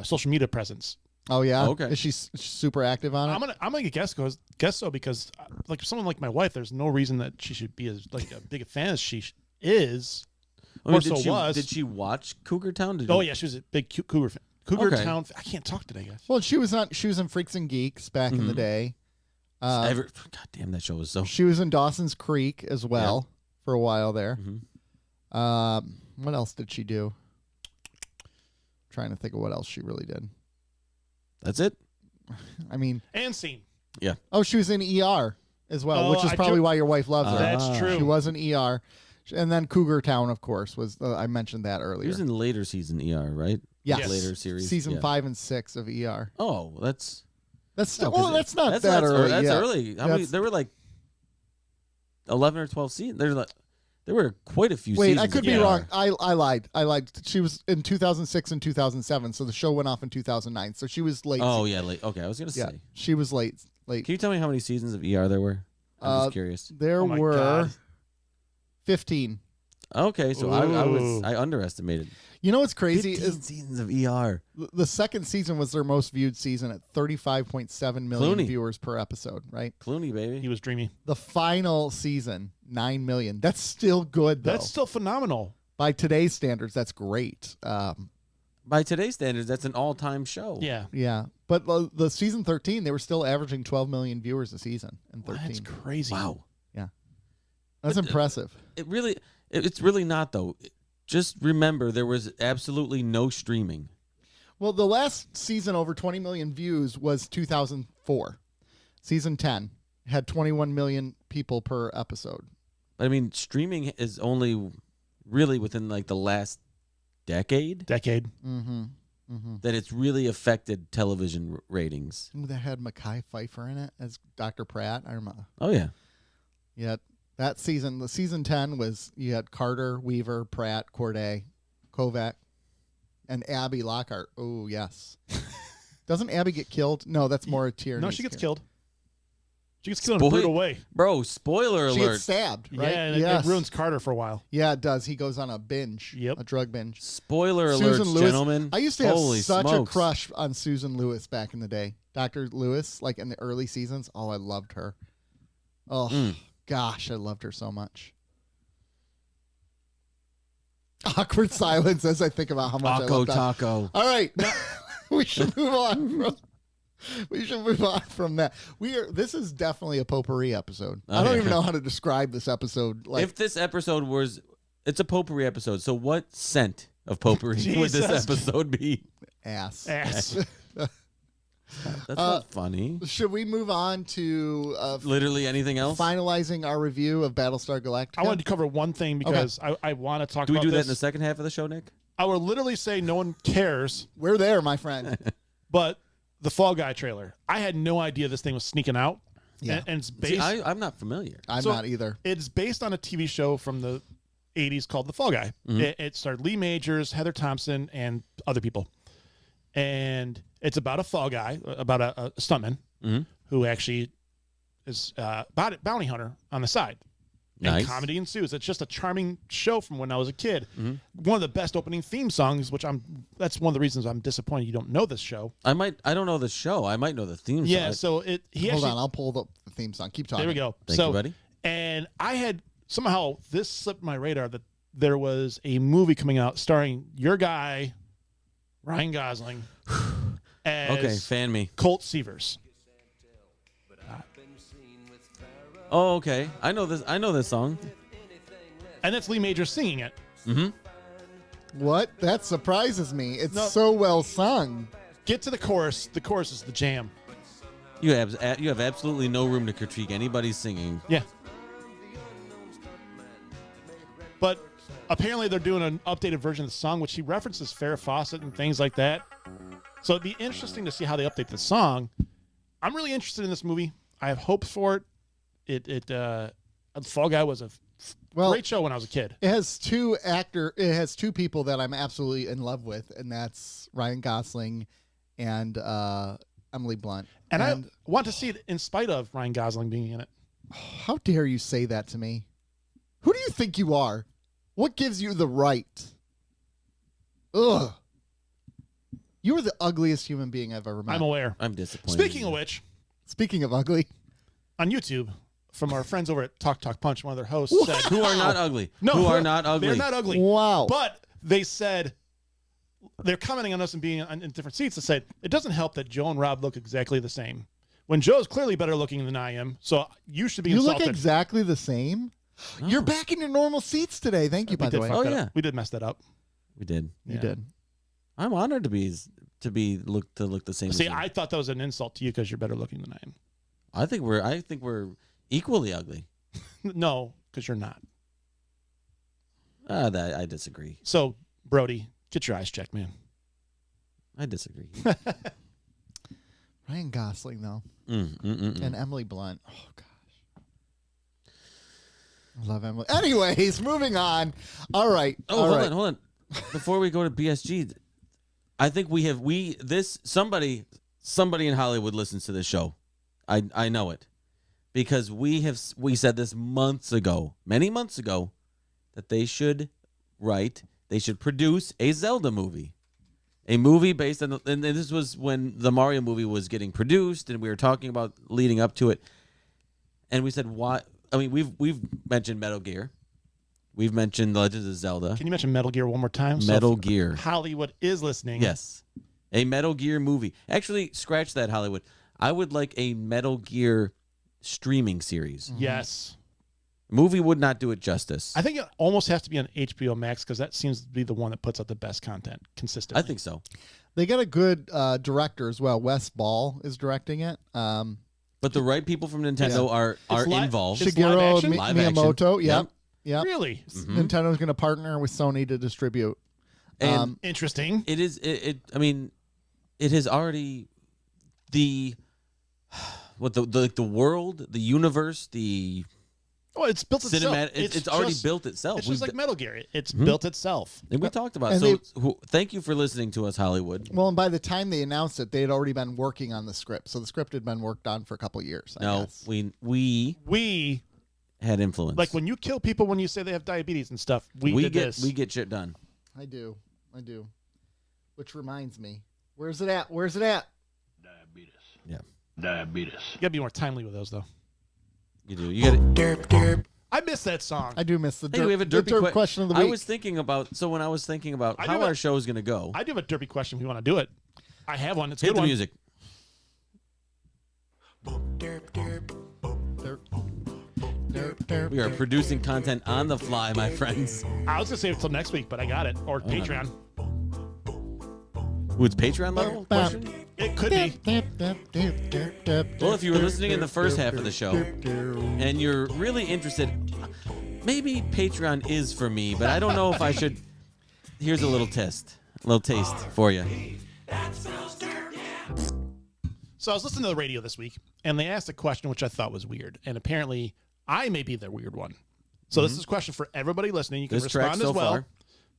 social media presence. Oh yeah. Okay. Is she super active on it? I'm gonna guess so because like someone like my wife, there's no reason that she should be as like a big a fan as she is. I mean, or so was. Did she watch Cougar Town? Yeah, she was a big Cougar fan. Cougar Okay. Town. I can't talk today, guys. Well, she was in Freaks and Geeks back in the day. God damn, that show was so. She was in Dawson's Creek as well for a while there. Mhm. What else did she do? Trying to think of what else she really did. That's it. I mean, And scene. oh, she was in ER as well, Oh, which is probably why your wife loves her. That's true. She was in ER. And then Cougar Town, of course, was I mentioned that earlier. He was in later season ER, right? Yes. Later series. Season yeah. 5 and 6 of ER. Oh, that's Still, no, 'cause that's not that early. That's yeah. early. How many? There were like 11 or 12 seasons. There were quite a few. Wait, seasons I could of be ER. wrong. I lied. She was in 2006 and 2007, so the show went off in 2009. So she was late. Oh yeah, late. Okay, I was gonna yeah, say. she was late. Can you tell me how many seasons of ER there were? I'm just curious. There Oh my were God. 15. Okay, so Ooh. I underestimated. You know what's crazy 15 is seasons of ER. the second season was their most viewed season at 35.7 million Clooney. viewers per episode, right? Clooney, baby. He was dreamy. The final season, 9 million. That's still good, though. That's still phenomenal. By today's standards, that's great. By today's standards, that's an all-time show. Yeah. Yeah. But the season 13, they were still averaging 12 million viewers a season in 13. That's crazy. Wow. That's But, impressive. It's really not though. Just remember, there was absolutely no streaming. Well, the last season over 20 million views was 2004. Season 10 had 21 million people per episode. But I mean, streaming is only really within like the last decade Decade. Mm-hmm. Mm-hmm. that it's really affected television ratings. Ooh, that had Mekhi Phifer in it as Dr. Pratt. I remember. Oh yeah. Yeah, that season, the season 10 was, you had Carter, Weaver, Pratt, Corday, Kovac, and Abby Lockhart. Oh, yes. Doesn't Abby get killed? No, that's Maura Tierney. No, she gets killed. She gets killed in a brutal way. Bro, spoiler She alert. gets stabbed, right? Yeah, and it ruins Carter for a while. Yeah, it does. He goes on a binge, Yep. a drug binge. Spoiler Susan alert, Lewis. gentlemen. I used to have Holy such smokes. a crush on Susan Lewis back in the day. Dr. Lewis, like in the early seasons. Oh, I loved her. Oh, gosh, I loved her so much. Awkward silence as I think about how much I Taco love that. Taco. All right, we should move on. From that. This is definitely a potpourri episode. I don't Okay. even know how to describe this episode. Like, If this episode it's a potpourri episode, so what scent of potpourri would this Jesus. episode be? ass. Ass. That's not funny. Should we move on to Literally anything else? finalizing our review of Battlestar Galactica? I wanted to cover one thing because I want to talk Do we about do that this. in the second half of the show, Nick? I would literally say no one cares, We're there, my friend. but the Fall Guy trailer. I had no idea this thing was sneaking out. Yeah. And it's See, based. I'm not familiar. I'm So- not either. It's based on a TV show from the 80s called The Fall Guy. It starred Lee Majors, Heather Thompson, and other people. And it's about a fall guy, about a stuntman who actually is a bounty hunter on the side. And Nice. comedy ensues. It's just a charming show from when I was a kid. One of the best opening theme songs, that's one of the reasons I'm disappointed you don't know this show. I don't know the show. I might know the theme Yeah, song. so Hold on, I'll pull the theme song. Keep talking. there we go. Thank so, you, buddy. And I had somehow this slipped my radar that there was a movie coming out starring your guy, Ryan Gosling, as Okay, fan me. Colt Seavers. Oh, okay. I know this song. And that's Lee Majors singing it. What? That surprises me. It's No. so well sung. Get to the chorus. The chorus is the jam. You have absolutely no room to critique anybody's singing. Yeah. But apparently they're doing an updated version of the song, which he references Farrah Fawcett and things like that. So it'd be interesting to see how they update the song. I'm really interested in this movie. I have hopes for it. Fall Guy was a great show when I was a kid. It has two people that I'm absolutely in love with, and that's Ryan Gosling and Emily Blunt. And I want to see it in spite of Ryan Gosling being in it. How dare you say that to me? Who do you think you are? What gives you the right? Ugh. You are the ugliest human being I've ever met. I'm aware. I'm disappointed. Speaking of which, Speaking of ugly, on YouTube, from our friends over at Talk Punch, one of their hosts said, who are not ugly. No, who are not ugly. They're not ugly. wow. But they said they're commenting on us and being in different seats. They said it doesn't help that Joe and Rob look exactly the same. When Joe's clearly better looking than I am, so you should be You insulted. look exactly the same. You're back in your normal seats today. Thank you, by the way. Oh, yeah. We did mess that up. We did. You Yeah. did. I'm honored to look the same. See, as you. I thought that was an insult to you because you're better looking than I am. I think we're equally ugly. No, because you're not. That I disagree. So, Brody, get your eyes checked, man. I disagree. Ryan Gosling, though, Mm. and Emily Blunt. Oh, gosh. I love Emily. Anyways, moving on. All right. Oh, all hold right. on. Before we go to BSG, I think somebody in Hollywood listens to this show. I know it because we said this many months ago, that they should produce a Zelda movie. A movie based on, and this was when the Mario movie was getting produced, and we were talking about leading up to it. And we said, why? I mean, we've mentioned Metal Gear, we've mentioned The Legends of Zelda. Can you mention Metal Gear one more time? Metal if Gear. Hollywood is listening. Yes, a Metal Gear movie. Actually, scratch that, Hollywood. I would like a Metal Gear streaming series. Yes. Movie would not do it justice. I think it almost has to be on HBO Max because that seems to be the one that puts out the best content consistently. I think so. They got a good director as well. Wes Ball is directing it. But the right people from Nintendo are live- involved. It's live Shigeru action? Live action. Miyamoto. Yep. Yep. Really? Nintendo's going to partner with Sony to distribute. And Interesting. it is. I mean, it has already the world, the universe, the Oh, it's built itself. cinematic. It's already built itself. It's just like Metal Gear. It's built itself. And we talked about it. And So thank you for listening to us, Hollywood. Well, and by the time they announced it, they had already been working on the script. So the script had been worked on for a couple of years. I No, guess. we had influence. Like when you kill people when you say they have diabetes and stuff, we get shit done. I do. Which reminds me, where's it at? Diabetes. Yeah, Diabetes. You gotta be more timely with those though. you do. You get it. I miss that song. I do miss the Hey, we have a derpy derp question of the week. I was thinking about when I was thinking about I how do our it. show is going to go. I do have a derpy question if you want to do it. I have one. It's a Hit good the one. music. We are producing content on the fly, my friends. I was gonna save it till next week, but I got it. Or Patreon. Ooh, it's Patreon level question? It could be. Well, if you were listening in the first half of the show and you're really interested, maybe Patreon is for me, but I don't know if I should. Here's a little taste for you. So I was listening to the radio this week, and they asked a question which I thought was weird, and apparently I may be the weird one. So this is a question for everybody listening. You can This track respond so as well. far.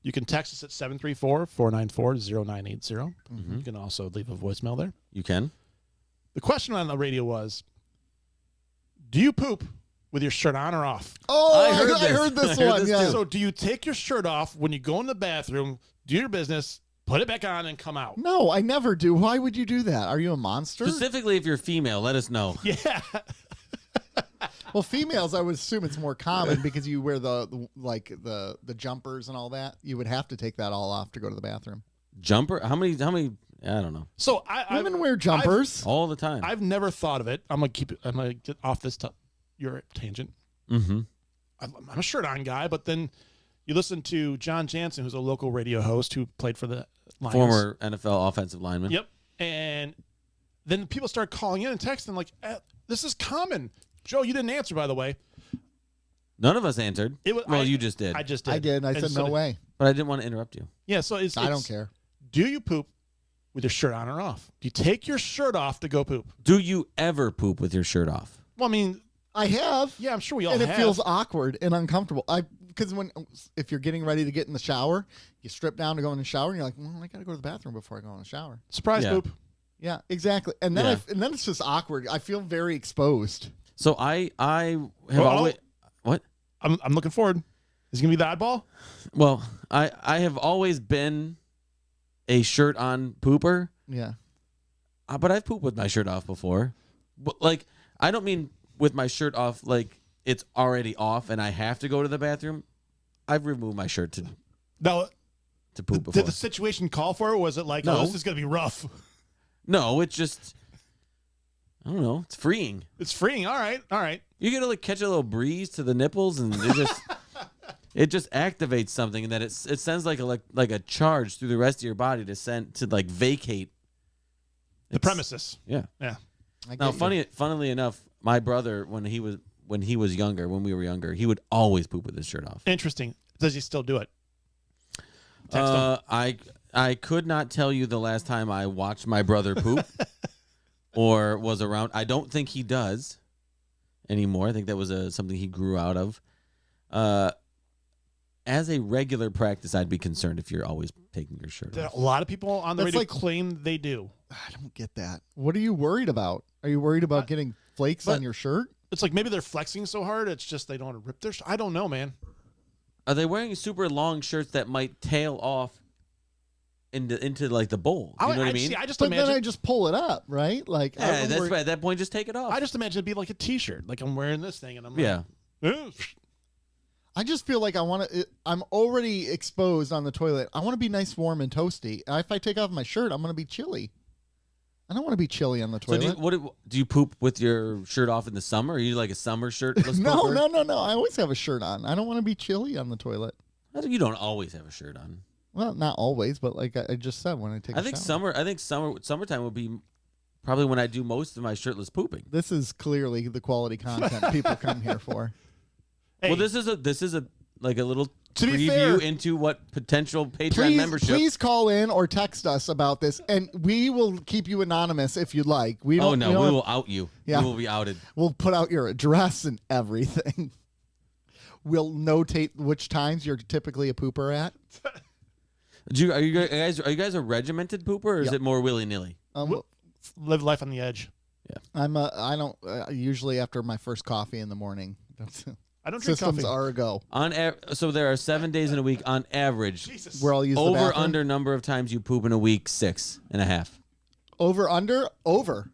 You can text us at 734-494-0980. You can also leave a voicemail there. You can. The question on the radio was, do you poop with your shirt on or off? Oh, I heard I this. heard this I heard one. this Yeah. too. So do you take your shirt off when you go in the bathroom, do your business, put it back on, and come out? No, I never do. Why would you do that? Are you a monster? Specifically, if you're female, let us know. Yeah. Well, females, I would assume it's more common because you wear the jumpers and all that. You would have to take that all off to go to the bathroom. Jumper? How many? I don't know. So Women wear jumpers. All the time. I've never thought of it. I'm gonna get off this your tangent. Mm-hmm. I'm a shirt on guy, but then you listen to John Jansen, who's a local radio host who played for the Lions. Former NFL offensive lineman. Yep. And then people start calling in and texting like, "This is common." Joe, you didn't answer, by the way. None of us answered. You just did. I just did. I did. I And said so no way. But I didn't want to interrupt you. Yeah. So I don't care. Do you poop with your shirt on or off? Do you take your shirt off to go poop? Do you ever poop with your shirt off? Well, I mean, I have. yeah, I'm sure we all And have. it feels awkward and uncomfortable. Because if you're getting ready to get in the shower, you strip down to go in the shower, and you're like, well, I got to go to the bathroom before I go in the shower. Surprise Yeah. poop. Yeah, exactly. And then Yeah. and then it's just awkward. I feel very exposed. So I have Well, always. What? I'm looking forward. Is he gonna be the oddball? Well, I have always been a shirt on pooper, Yeah. but I've pooped with my shirt off before. But like, I don't mean with my shirt off like it's already off and I have to go to the bathroom. I've removed my shirt to No. poop before. Did the situation call for it? Or was it like, No. oh, this is gonna be rough? No, it's just I don't know. It's freeing. It's freeing. All right. You get to like catch a little breeze to the nipples, and it just activates something, and then it sends like a charge through the rest of your body to like vacate The premises. Yeah. Yeah. Now, funnily enough, my brother when we were younger, he would always poop with his shirt off. Interesting. Does he still do it? Text him. I could not tell you the last time I watched my brother poop or was around. I don't think he does anymore. I think that was something he grew out of. As a regular practice, I'd be concerned if you're always taking your shirt off. A lot of people on the That's radio like- claim they do. I don't get that. What are you worried about? Are you worried about getting flakes but- on your shirt? It's like maybe they're flexing so hard, it's just they don't want to rip their. I don't know, man. Are they wearing super long shirts that might tail off into like the bowl? You know what I mean? See, I just But imagine. then I just pull it up, right? Like, Yeah, I'm that's worried- right. At that point, just take it off. I just imagine it'd be like a T-shirt. Like I'm wearing this thing, and I'm yeah. like, "Ugh." I just feel like I'm already exposed on the toilet. I want to be nice, warm, and toasty. If I take off my shirt, I'm going to be chilly. I don't want to be chilly on the So toilet. do you poop with your shirt off in the summer? Are you like a summer shirtless No. pooper? I always have a shirt on. I don't want to be chilly on the toilet. You don't always have a shirt on. Well, not always, but like I just said, when I take a shower. Summertime would be probably when I do most of my shirtless pooping. This is clearly the quality content people come here for. Hey, Well, this is a like a little To be preview fair- into what potential Patreon membership. Please call in or text us about this, and we will keep you anonymous if you'd like. We don't. Oh no, we don't we have- will out you. Yeah. You will be outed. We'll put out your address and everything. We'll notate which times you're typically a pooper at. Are you guys a regimented pooper, or is Yep. it more willy nilly? live life on the edge. I don't usually after my first coffee in the morning. I don't drink Systems coffee. are a go. So there are 7 days in a week on average. Jesus. Where I'll use the Over bathroom. under number of times you poop in a week, 6.5. Over under over.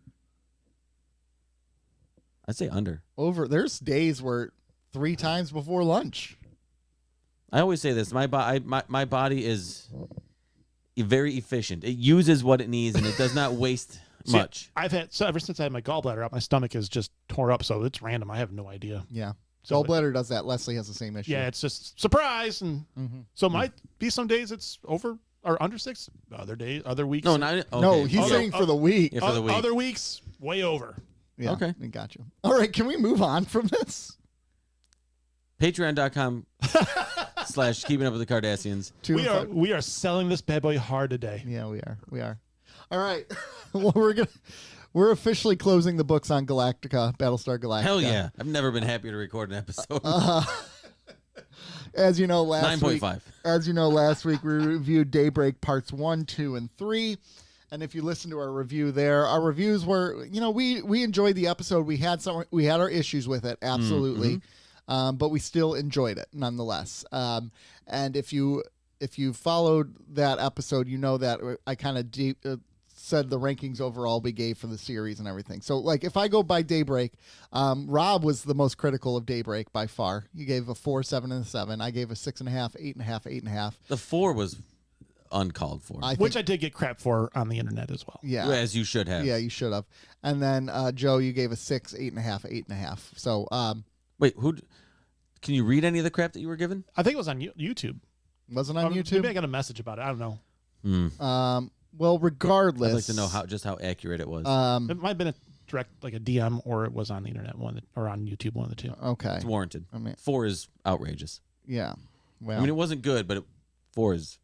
I'd say under. There's days where 3 times before lunch. I always say this. My body is very efficient. It uses what it needs and it does not waste much. I've had ever since I had my gallbladder out, my stomach is just tore up, so it's random. I have no idea. Yeah. So Gallbladder does that. Leslie has the same issue. Yeah, it's just surprise, and Mm-hmm. so might be some days it's over or under 6. Other weeks. No, not, okay. No, he's Okay. saying for the week. Yeah, for the week. Other weeks way over. Yeah. Okay. I got you. All right. Can we move on from this? Patreon.com / keeping up with the Cardassians. We are selling this bad boy hard today. Yeah, we are. All right. Well, we're officially closing the books on Galactica, Battlestar Galactica. Hell yeah. I've never been happier to record an episode. As you know, last 9.5. week we reviewed Daybreak parts 1, 2, and 3. And if you listen to our review there, our reviews were, we enjoyed the episode. We had our issues with it, absolutely. But we still enjoyed it nonetheless. And if you followed that episode, you know that I kind of said the rankings overall we gave for the series and everything. So, like, if I go by Daybreak, Rob was the most critical of Daybreak by far. He gave a 4, 7, and a 7. I gave a 6.5, 8.5, 8.5. The 4 was uncalled for. Which I did get crap for on the internet as well. Yeah. As you should have. Yeah, you should have. And then Joe, you gave a 6, 8.5, 8.5. So, Wait, can you read any of the crap that you were given? I think it was on YouTube. wasn't on YouTube. Maybe I got a message about it. I don't know. Well, regardless, I'd like to know how accurate it was. It might have been a direct, like a DM, or it was on the internet, or on YouTube, one of the two. Okay. It's warranted. I mean, 4 is outrageous. yeah. Well, I mean, it wasn't good, but 4 is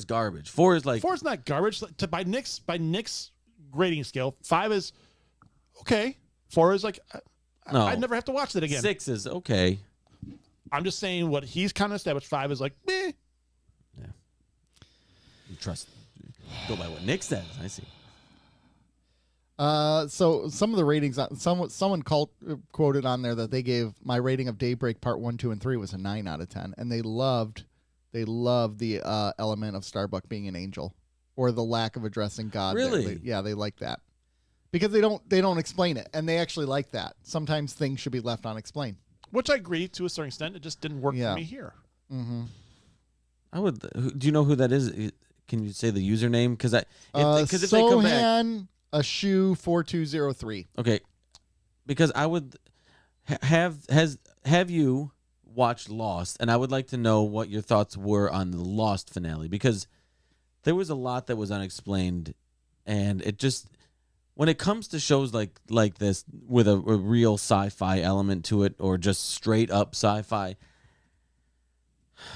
garbage. 4 is like 4 is not garbage. By Nick's grading scale, 5 is okay. 4 is like no. I'd never have to watch that again. 6 is okay. I'm just saying what he's kind of established. 5 is like meh. Yeah. You go by what Nick says. I see. So some of the ratings, someone quoted on there that they gave my rating of Daybreak Part 1, 2, and 3 was a 9 out of 10, and they loved the element of Starbuck being an angel, or the lack of addressing God. Really? They like that because they don't explain it, and they actually like that. Sometimes things should be left unexplained. Which I agree to a certain extent. It just didn't work for me here. Mm-hmm. I would. Do you know who that is? Can you say the username? Because if they come back, Sohan Ashu 4203. okay. Because I would have you watched Lost, and I would like to know what your thoughts were on the Lost finale, because there was a lot that was unexplained, and it just, when it comes to shows like this with a real sci-fi element to it, or just straight up sci-fi,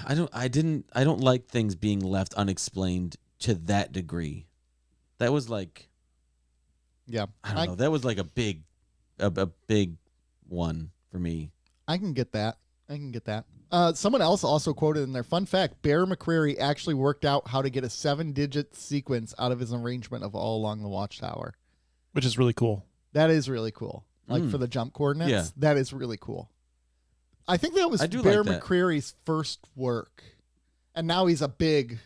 I don't like things being left unexplained to that degree. That was like, Yeah, I don't know. That was like a big one for me. I can get that. Someone else also quoted in their fun fact, Bear McCreary actually worked out how to get a 7-digit sequence out of his arrangement of All Along the Watchtower. Which is really cool. That is really cool. Like for the jump coordinates, Yeah. that is really cool. I think that was I do Bear like that. McCreary's first work. And now he's a big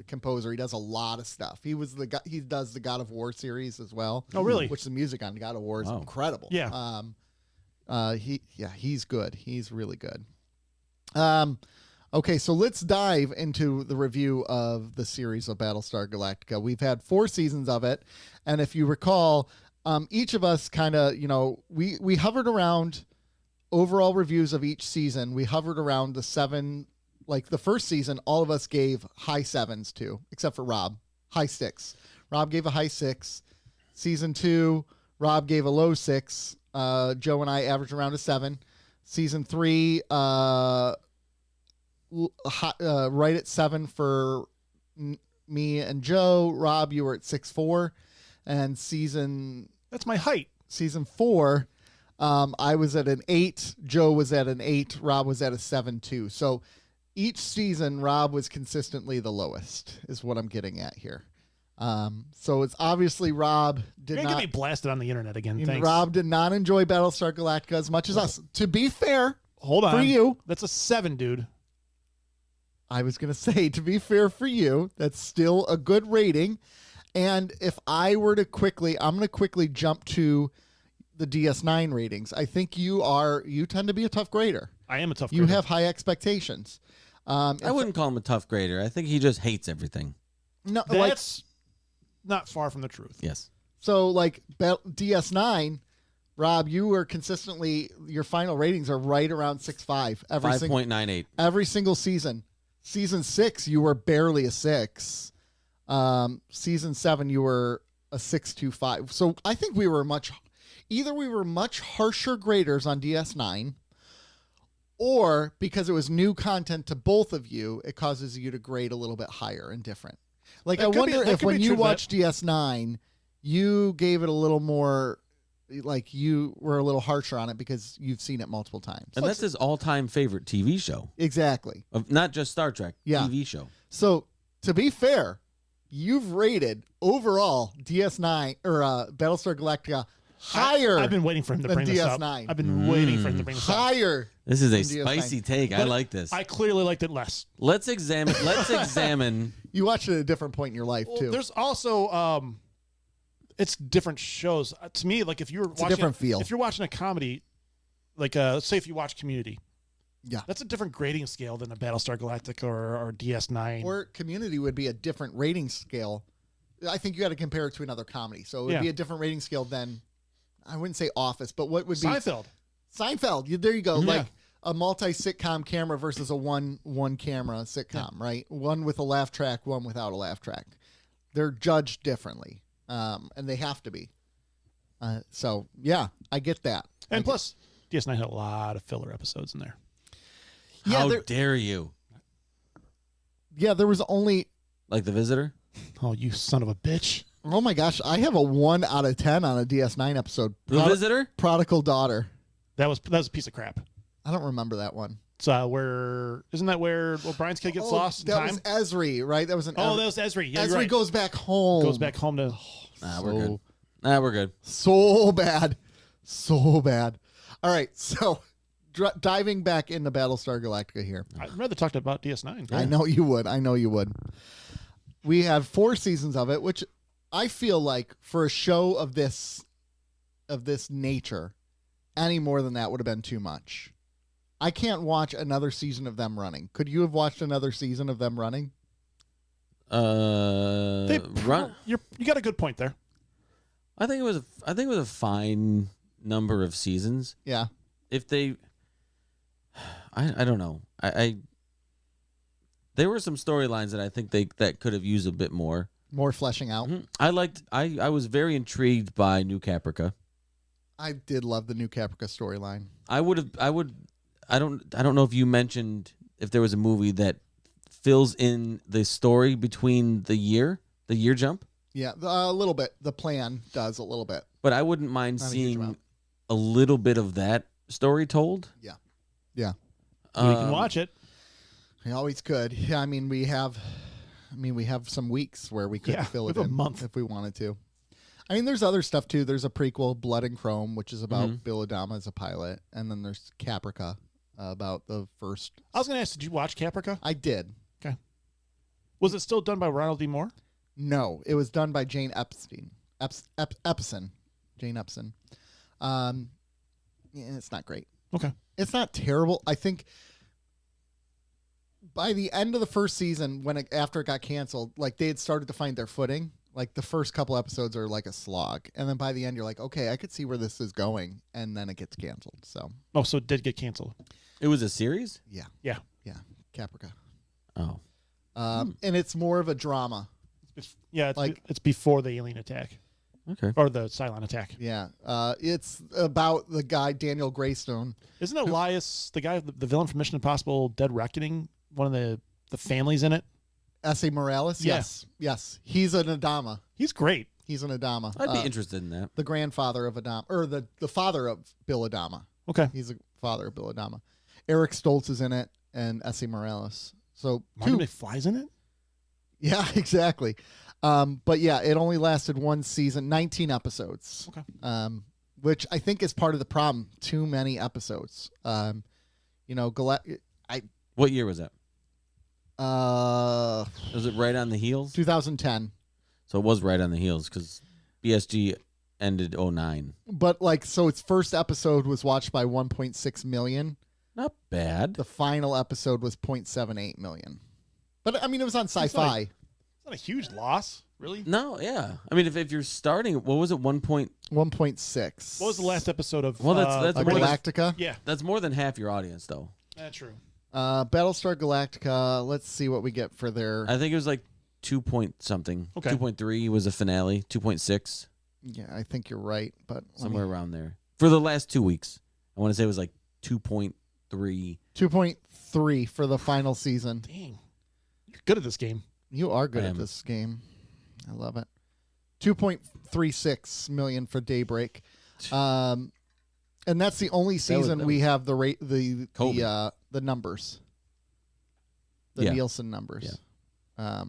composer. He does a lot of stuff. He does the God of War series as well. Oh, really? Which the music on God of War is Wow. incredible. Yeah. He's good. He's really good. Okay, so let's dive into the review of the series of Battlestar Galactica. We've had 4 seasons of it, and if you recall, each of us kind of, we hovered around overall reviews of each season. We hovered around the 7, like the first season, all of us gave high 7s to, except for Rob, high 6. Rob gave a high 6. Season 2, Rob gave a low 6. Joe and I averaged around a 7. Season 3, right at 7 for me and Joe. Rob, you were at 6.4, and That's my height. season 4, I was at an 8. Joe was at an 8. Rob was at a 7.2. So each season, Rob was consistently the lowest, is what I'm getting at here. So it's obviously Rob did You're not. gonna get me blasted on the internet again. Thanks. Rob did not enjoy Battlestar Galactica as much as us. To be fair, Hold on. for you, That's a 7, dude. I was going to say, to be fair for you, that's still a good rating. And if I were to I'm going to quickly jump to the DS9 ratings. I think you tend to be a tough grader. I am a tough You grader. have high expectations. I wouldn't call him a tough grader. I think he just hates everything. No, like, That's not far from the truth. Yes. so like DS9, Rob, you were consistently, your final ratings are right around 6.5 5.98. every single season. Season 6, you were barely a 6. Season 7, you were a 6.25. So I think we were much harsher graders on DS9, or because it was new content to both of you, it causes you to grade a little bit higher and different. Like, That I could be- wonder that if could when be you true to watched DS9, you gave it a little more, like you were a little harsher on it because you've seen it multiple times. And that's his all-time favorite TV show. Exactly. Of not just Star Trek, Yeah. TV show. So to be fair, you've rated overall DS9 or Battlestar Galactica higher. I've been waiting for him to than bring this up. DS9. I've been waiting for him to bring this up. higher. This is a than DS9. spicy take. I But like this. I clearly liked it less. Let's examine. You watched it at a different point in your life Well, too. there's also it's different shows. To me, like if you're watching a different feel. If you're watching a comedy, like let's say if you watch Community, Yeah. that's a different grading scale than a Battlestar Galactica or DS9. Or Community would be a different rating scale. I think you got to compare it to another comedy. So it would Yeah. be a different rating scale than, I wouldn't say Office, but what would be Seinfeld. Seinfeld. There you go. Yeah. Like a multi-sitcom camera versus a one camera sitcom, right? One with a laugh track, one without a laugh track. They're judged differently, and they have to be. So yeah, I get that. And plus, DS9 had a lot of filler episodes in there. Yeah, How there- dare you? Yeah, there was only. Like The Visitor? Oh, you son of a bitch. Oh my gosh, I have a 1 out of 10 on a DS9 episode. The Visitor? Prodigal Daughter. That was a piece of crap. I don't remember that one. So isn't that where Brian's kid gets lost in that time? was Esri, right? That was an. That was Esri. Yeah, you're Esri right. goes back home. Goes back home to. Nah, we're good. Nah, we're good. So bad. So bad. All right, so diving back into Battlestar Galactica here. I'd rather talk about DS9. I know you would. I know you would. We have 4 seasons of it, which I feel like for a show of this nature, any more than that would have been too much. I can't watch another season of them running. Could you have watched another season of them running? Run. You got a good point there. I think it was a fine number of seasons. Yeah. If they, I don't know. I there were some storylines that I think that could have used a bit more. More fleshing out. Mm-hmm. I was very intrigued by New Caprica. I did love the New Caprica storyline. I don't know if you mentioned if there was a movie that fills in the story between the year jump. Yeah, a little bit. The plan does a little bit. But I wouldn't mind Not a huge seeing amount. a little bit of that story told. Yeah. Yeah. We can watch it. We always could. Yeah, I mean we have some weeks where we could fill we it have a in month. if we wanted to. I mean, there's other stuff too. There's a prequel, Blood and Chrome, which is about Bill Adama as a pilot, and then there's Caprica, about the first. I was going to ask, did you watch Caprica? I did. Okay. Was it still done by Ronald D. Moore? No, it was done by Jane Epstein. Jane Epstein. Yeah, it's not great. Okay. It's not terrible. I think by the end of the first season, after it got canceled, like they had started to find their footing. Like the first couple episodes are like a slog, and then by the end, you're like, okay, I could see where this is going, and then it gets canceled. So. Oh, so it did get canceled. It was a series? Yeah. Yeah. Yeah. Caprica. Oh. And it's more of a drama. It's before the alien attack. Okay. Or the Cylon attack. Yeah. It's about the guy, Daniel Greystone. Isn't Elias, the guy, the villain from Mission Impossible Dead Reckoning, one of the families in it? S.A. Morales? Yeah. Yes. He's an Adama. He's great. He's an Adama. I'd be interested in that. The grandfather of Adama, or the father of Bill Adama. Okay. He's the father of Bill Adama. Eric Stoltz is in it, and S.A. Morales. So Marty McFly's in it? Yeah, exactly. But yeah, it only lasted 1 season, 19 episodes. Okay. Which I think is part of the problem. Too many episodes. What year was that? Was it right on the heels? 2010. So it was right on the heels because BSG ended 09. But so its first episode was watched by 1.6 million. Not bad. The final episode was 0.78 million. But I mean, it was on Sci-Fi. It's not a huge loss, really. No, yeah. I mean, if you're starting, what was it? 1.6. What was the last episode of? Well, that's more than, Galactica. Yeah, that's more than half your audience, though. that's true. Battlestar Galactica. Let's see what we get for their. I think it was like 2 point something. Okay. 2.3 was a finale. 2.6, Yeah, I think you're right, but somewhere around there for the last 2 weeks. I want to say it was like 2.3. 2.3 for the final season. Dang, you're good at this game. You are good I at am. this game. I love it. 2.36 million for Daybreak. And that's the only season that we was have the numbers. The Yeah. Nielsen numbers. Yeah.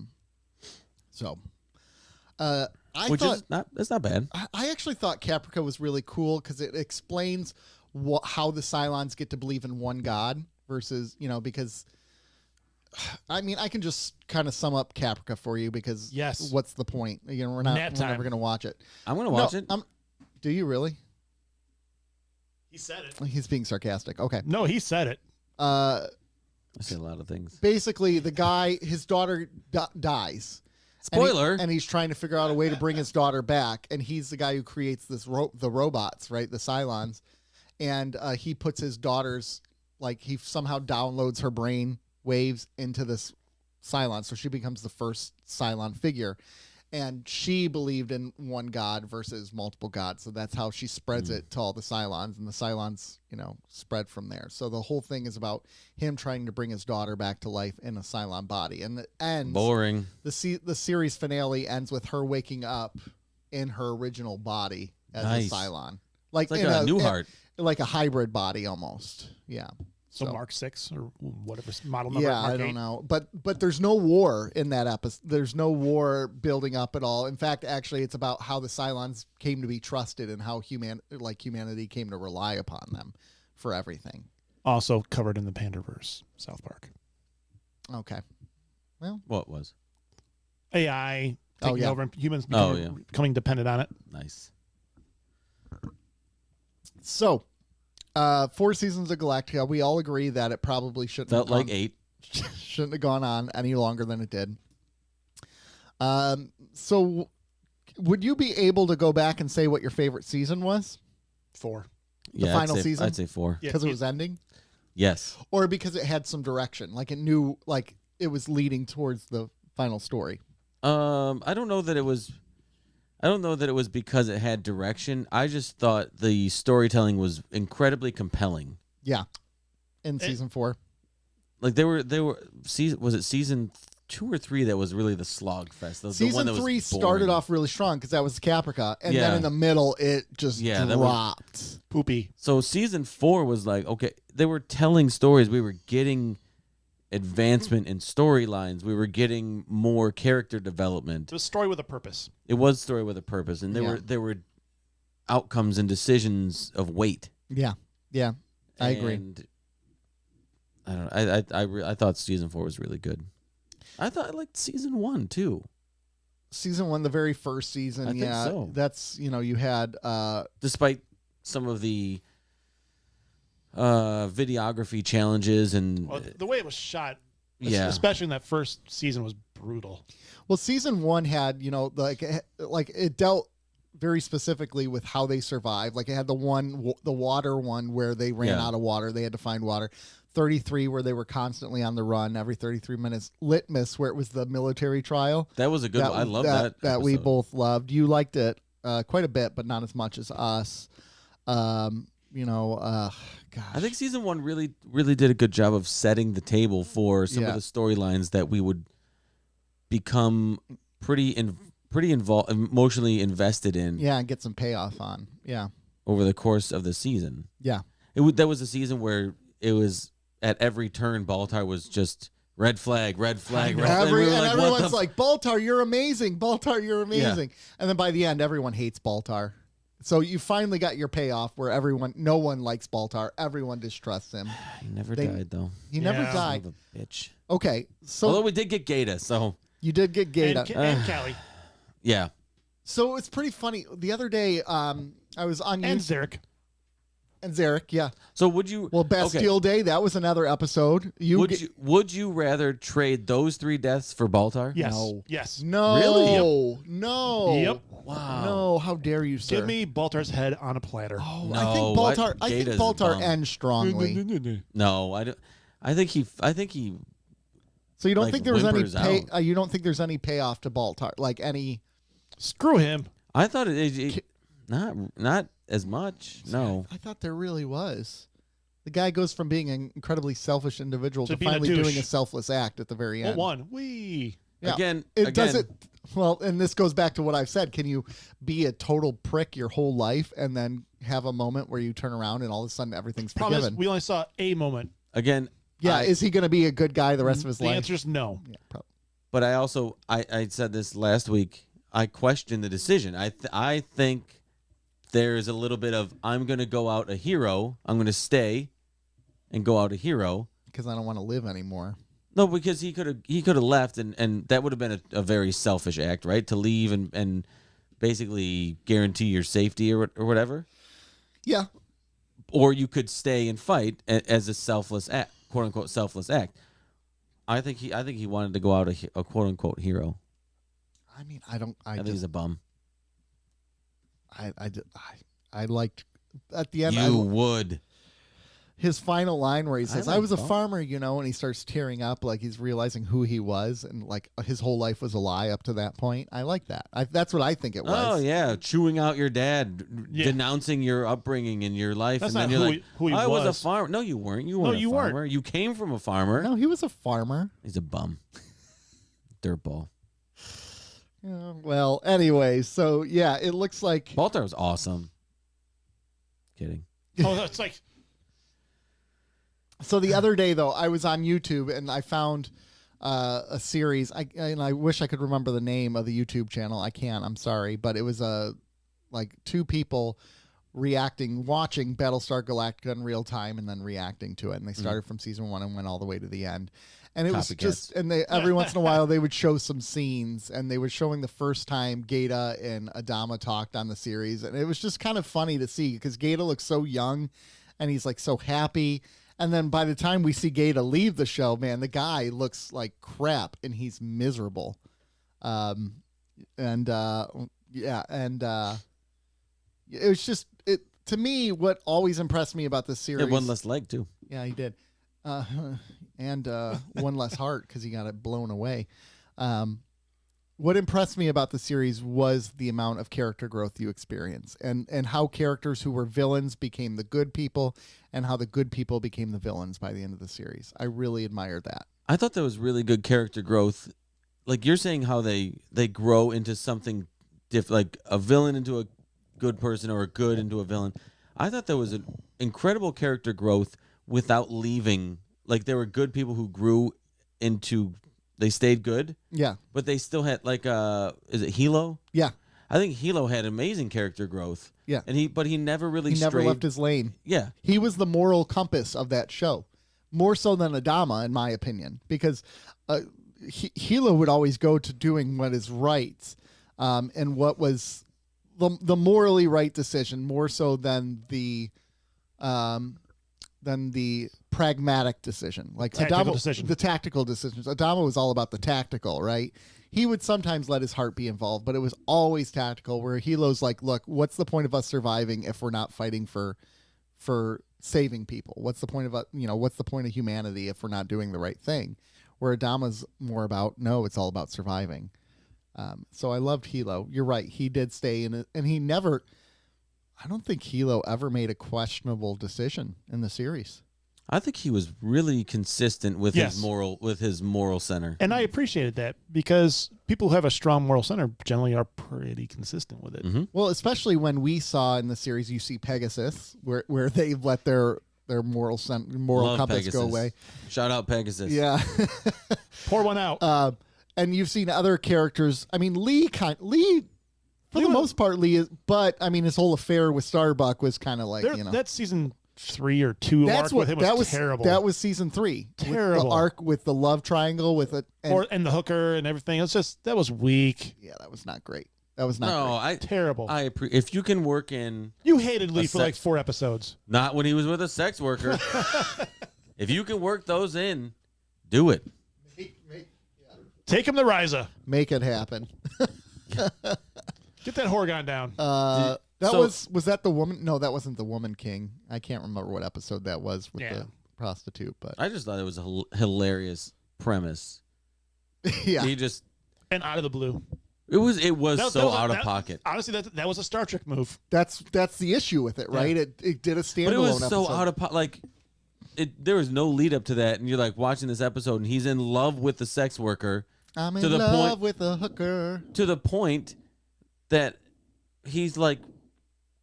I thought that's not bad. I actually thought Caprica was really cool because it explains how the Cylons get to believe in one god versus, because I mean, I can just kind of sum up Caprica for you because Yes. what's the point? We're Nap time. never going to watch it. I'm gonna watch it. Do you really? He said it. He's being sarcastic. Okay. No, he said it. I say a lot of things. Basically, the guy, his daughter dies. Spoiler. And he's trying to figure out a way to bring his daughter back. And he's the guy who creates the robots, right? The Cylons. And he puts his daughter's, he somehow downloads her brain waves into this Cylon. So she becomes the first Cylon figure. And she believed in one god versus multiple gods. So that's how she spreads it to all the Cylons. And the Cylons, spread from there. So the whole thing is about him trying to bring his daughter back to life in a Cylon body. And it ends. Boring. The series finale ends with her waking up in her original body as Nice. a Cylon. It's like a Newhart. Like a hybrid body almost. Yeah. So Mark 6 or whatever model number. Yeah, Mark I don't 8. know, but there's no war in that episode. There's no war building up at all. In fact, actually, it's about how the Cylons came to be trusted and how humanity came to rely upon them for everything. Also covered in the Pandaverse, South Park. Okay. Well, What was? AI taking yeah. over and humans Oh, becoming dependent on it. Nice. so 4 seasons of Galactica. We all agree that it probably shouldn't Felt have like gone- 8. shouldn't have gone on any longer than it did. So would you be able to go back and say what your favorite season was? 4. Yeah, final I'd say, season? I'd say 4. Yeah, Because it was ending? Yes. Or because it had some direction? Like it knew, like it was leading towards the final story? I don't know that it was. I don't know that it was because it had direction. I just thought the storytelling was incredibly compelling. Yeah. In season 4. Like they were season, was it season 2 or 3 that was really the slog fest? The one Season that was 3 started boring. off really strong because that was Caprica, and then Yeah. in the middle it just Yeah, that dropped. Poopy. So season 4 was like, okay, they were telling stories. We were getting advancement in storylines. We were getting more character development. It was a story with a purpose. It was story with a purpose, and there were outcomes and decisions of weight. Yeah, yeah, I agree. And I don't know. I thought season 4 was really good. I thought I liked season 1 too. Season 1, the very first season, I think yeah, so. that's you had Despite some of the videography challenges and Well, the way it was shot, yeah. especially in that first season, was brutal. well, season 1 had like it dealt very specifically with how they survived. Like it had the water one where they ran Yeah. out of water, they had to find water. 33 where they were constantly on the run every 33 minutes. Litmus where it was the military trial. That was a good one. I love that. That we episode. both loved. You liked it quite a bit, but not as much as us. Gosh. I think season 1 really did a good job of setting the table for some Yeah. of the storylines that we would become pretty involved, emotionally invested in Yeah, and get some payoff on. Yeah. over the course of the season. Yeah. That was a season where it was at every turn, Baltar was just red flag, red flag, red flag. We were like, what Everyone's the like, Baltar, you're amazing. Baltar, you're amazing. And then by the end, everyone hates Baltar. So you finally got your payoff where no one likes Baltar. Everyone distrusts him. He never They- died though. He never Yeah. died. Son of a bitch. Okay, so Although we did get Gata, so you did get Gata. And Callie. yeah. So it's pretty funny. The other day, I was on And YouTube. Zarek. And Zarek, yeah. So would you? Well, Bastille Day, that was another episode. Would you rather trade those 3 deaths for Baltar? Yes. No. Yes. No. Really? No. Yep. Wow. No, how dare you, sir? Give me Baltar's head on a platter. Oh, No, I think Baltar. I think Gata's a Baltar bum. ends strongly. No, I don't. I think he. So you don't Like, think there was any whimpers out. you don't think there's any payoff to Baltar, like any? Screw him. I thought it not as much. No. I thought there really was. The guy goes from being an incredibly selfish individual To to being a finally douche. doing a selfless act at the very Well, end. one. Wee. Yeah. Again, It does it well, and this goes back to what I've said. Can you be a total prick your whole life and then have a moment where you turn around and all of a sudden everything's Problem is, forgiven? we only saw a moment. Again. Yeah, is he going to be a good guy the rest of his The life? answer is no. Yeah, probably. But I also I said this last week. I question the decision. I think there's a little bit of I'm going to go out a hero. I'm going to stay and go out a hero. Because I don't want to live anymore. No, because he could have left and that would have been a very selfish act, right? To leave and basically guarantee your safety or whatever. Yeah. Or you could stay and fight as a selfless act, quote unquote selfless act. I think he wanted to go out a quote unquote hero. I mean, I think he's a bum. I liked at the end. You would. His final line where he says, like "I was a Bum. farmer," and he starts tearing up like he's realizing who he was and like his whole life was a lie up to that point. I like that. That's what I think it was. Oh yeah, chewing out your dad, Yeah. denouncing your upbringing and your life, That's and then not you're who like, who he I was a was. farmer. No, you weren't. You No, weren't. you a weren't. farmer. You came from a farmer. No, he was a farmer. He's a bum. Dirtball. Yeah, well, anyway, so yeah, it looks like Baltar was awesome. Kidding. Oh, it's like So the other day, though, I was on YouTube and I found a series. I wish I could remember the name of the YouTube channel. I can't. I'm sorry, but it was like two people watching Battlestar Galactica in real time and then reacting to it. And they started from season 1 and went all the way to the end. And it was just, and they every once in a while they would show some scenes, and they were showing the first time Gata and Adama talked on the series, and it was just kind of funny to see because Gata looks so young, and he's like so happy. And then by the time we see Gata leave the show, man, the guy looks like crap, and he's miserable. It was just to me what always impressed me about this series. One less leg too. Yeah, he did. And one less heart because he got it blown away. What impressed me about the series was the amount of character growth you experience and how characters who were villains became the good people and how the good people became the villains by the end of the series. I really admired that. I thought that was really good character growth. Like you're saying how they grow into something different, like a villain into a good person or a good into a villain. I thought there was an incredible character growth without leaving. Like there were good people who grew into, they stayed good. Yeah. But they still had like, is it Hilo? Yeah. I think Hilo had amazing character growth. Yeah. And he never really He never strayed. left his lane. Yeah. He was the moral compass of that show, more so than Adama, in my opinion, because Hilo would always go to doing what is right, and what was the morally right decision, more so than the pragmatic decision, like Tactical Adama, decision. the tactical decisions. Adama was all about the tactical, right? He would sometimes let his heart be involved, but it was always tactical. Where Hilo's like, look, what's the point of us surviving if we're not fighting for saving people? What's the point of what's the point of humanity if we're not doing the right thing? Where Adama's more about, no, it's all about surviving. So I loved Hilo. You're right. He did stay in it, and he never. I don't think Hilo ever made a questionable decision in the series. I think he was really consistent with Yes. his moral center. And I appreciated that because people who have a strong moral center generally are pretty consistent with it. Mm-hmm. Well, especially when we saw in the series, you see Pegasus, where they let their moral Love compass Pegasus. go away. Shout out Pegasus. Yeah. Pour one out. And you've seen other characters. I mean, Lee, for the most part, Lee is, but I mean, his whole affair with Starbuck was kind of like, That season 3 or 2 arc with him was terrible. That was season 3. Terrible. The arc with the love triangle with it. And the hooker and everything. It's just, that was weak. Yeah, that was not great. That was not great. Terrible. If you can work in, You hated Lee for like 4 episodes. not when he was with a sex worker. If you can work those in, do it. Take him to Ryza. Make it happen. Get that Horgon down. Was that the woman? No, that wasn't the Woman King. I can't remember what episode that was with the prostitute, but I just thought it was a hilarious premise. yeah. He just, And out of the blue. it was out of that- pocket. Honestly, that was a Star Trek move. That's the issue with it, right? It did a standalone But it was episode. so out of pocket. Like, there was no lead up to that, and you're like watching this episode, and he's in love with the sex worker I'm in to the love point- with a hooker. to the point that he's like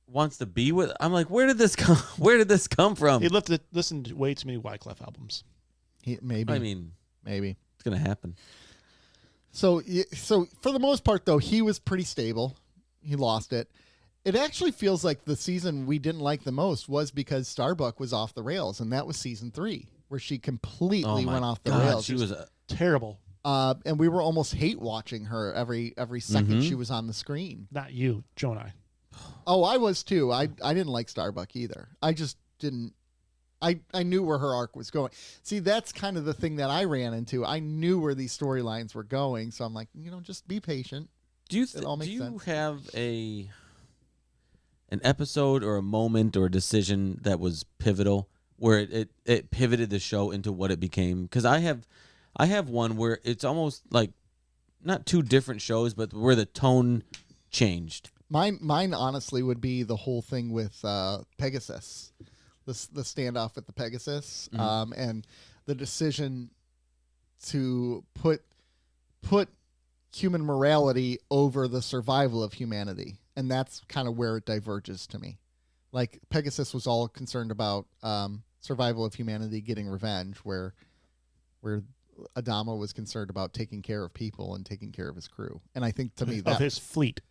wants to be with. I'm like, where did this come? Where did this come from? He listened to way too many Wyclef albums. Maybe. I mean, maybe. it's gonna happen. So for the most part, though, he was pretty stable. He lost it. It actually feels like the season we didn't like the most was because Starbuck was off the rails, and that was season 3, where she completely Oh my went off the God, rails. she was Terrible. And we were almost hate watching her every second she was on the screen. Not you, Joe and I. Oh, I was too. I didn't like Starbuck either. I just didn't. I knew where her arc was going. See, that's kind of the thing that I ran into. I knew where these storylines were going, so I'm like, just be patient. Do you all makes do you sense. have an episode or a moment or a decision that was pivotal where it pivoted the show into what it became? Because I have one where it's almost like not two different shows, but where the tone changed. Mine honestly would be the whole thing with Pegasus, the standoff with the Pegasus, and the decision to put human morality over the survival of humanity, and that's kind of where it diverges to me. Like Pegasus was all concerned about Survival of Humanity Getting Revenge, where Adama was concerned about taking care of people and taking care of his crew. And I think to me Of his fleet.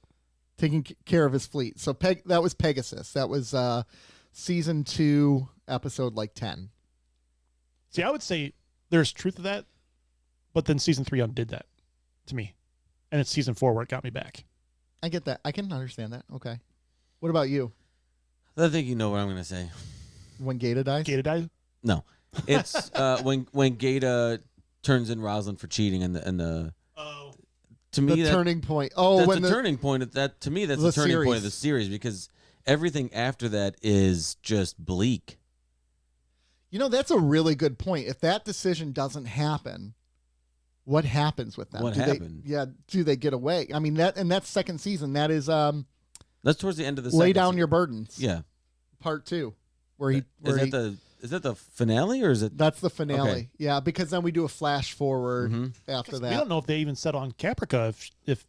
taking care of his fleet. So that was Pegasus. That was season 2, episode like 10. See, I would say there's truth to that, but then season 3 undid that to me. And it's season 4 where it got me back. I get that. I can understand that. Okay. What about you? I think you know what I'm going to say. When Gata dies? Gata died? No, it's when Gata turns in Rosalind for cheating and the Oh. to me The turning point. Oh, that's when the turning point of that. To me, that's the turning point of the series because everything after that is just bleak. You know, that's a really good point. If that decision doesn't happen, what happens with them? What happened? Do they get away? I mean, that's second season. That is That's towards the end of the Lay second Down season. Your Burdens. Yeah. Part 2. Where he Is that the finale or is it? That's the finale. Okay. Yeah, because then we do a flash forward after We that. don't know if they even settle on Caprica if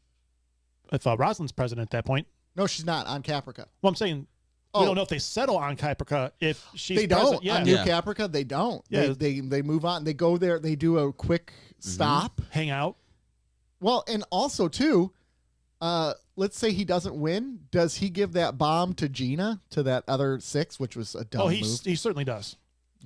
Rosalind's president at that point. No, she's not on Caprica. Well, I'm saying we don't know if they settle on Caprica if she's They don't. president. Yeah. On New Caprica, they don't. Yeah. They move on. They go there. They do a quick stop. Hang out. Well, and also, too, let's say he doesn't win. Does he give that bomb to Gina, to that other 6, which was a dumb move? He certainly does.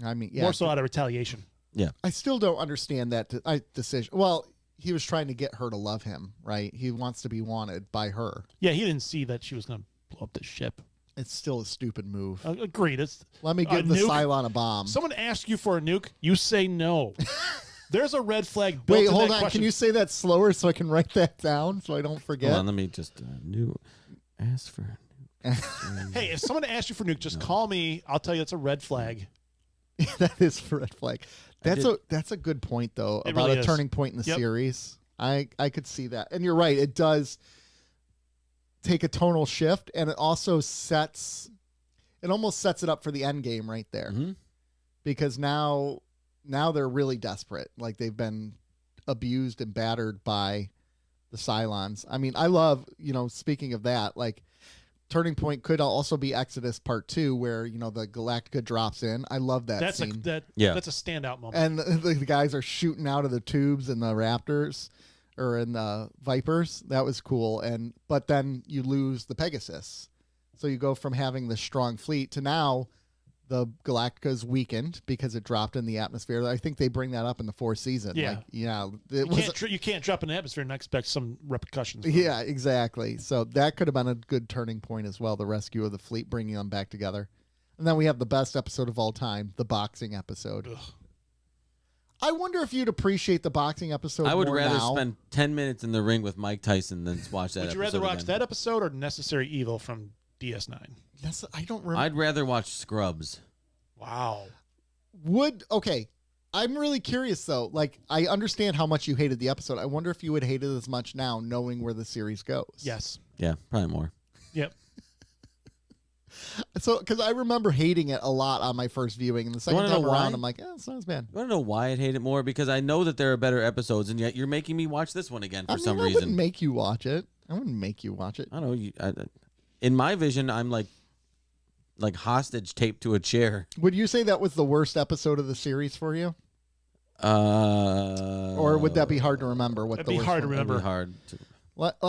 I mean, yeah. More so out of retaliation. Yeah. I still don't understand that decision. Well, he was trying to get her to love him, right? He wants to be wanted by her. Yeah, he didn't see that she was going to blow up the ship. It's still a stupid move. Agreed. Let me give the nuke. Cylon a bomb. Someone asks you for a nuke, you say no. There's a red flag built Wait, in hold that on. question. Can you say that slower so I can write that down so I don't forget? Hold on, let me just ask for. Hey, if someone asks you for a nuke, just call me. I'll tell you it's a red flag. That is a red flag. That's a good point though It about really a is. turning point in the series. I could see that, and you're right. It does take a tonal shift, and it also almost sets it up for the end game right there, because now they're really desperate. Like they've been abused and battered by the Cylons. I mean, I love, speaking of that, like turning point could also be Exodus Part 2, where the Galactica drops in. I love that scene. That's a standout moment. And the guys are shooting out of the tubes in the Raptors or in the Vipers. That was cool. But then you lose the Pegasus. So you go from having the strong fleet to now the Galactica's weakened because it dropped in the atmosphere. I think they bring that up in the 4th season. Yeah. You can't drop in the atmosphere and not expect some repercussions. Yeah, exactly. So that could have been a good turning point as well, the rescue of the fleet, bringing them back together. And then we have the best episode of all time, the boxing episode. Ugh. I wonder if you'd appreciate the boxing episode I would more rather now. spend 10 minutes in the ring with Mike Tyson than watch that Would episode you rather watch again. that episode or Necessary Evil from DS9? I don't remember. I'd rather watch Scrubs. Wow. Okay. I'm really curious though. Like, I understand how much you hated the episode. I wonder if you would hate it as much now, knowing where the series goes. Yes. Yeah, probably more. Yep. So, because I remember hating it a lot on my first viewing, and the second wanna know time around, why? I'm like, it's not as bad. You want to know why I'd hate it more? Because I know that there are better episodes, and yet you're making me watch this one again for some I wouldn't reason. make you watch it. I wouldn't make you watch it. I don't know. In my vision, I'm like hostage taped to a chair. Would you say that was the worst episode of the series for you, or would that be hard to remember? What It'd the be worst hard to one? remember. It'd be hard.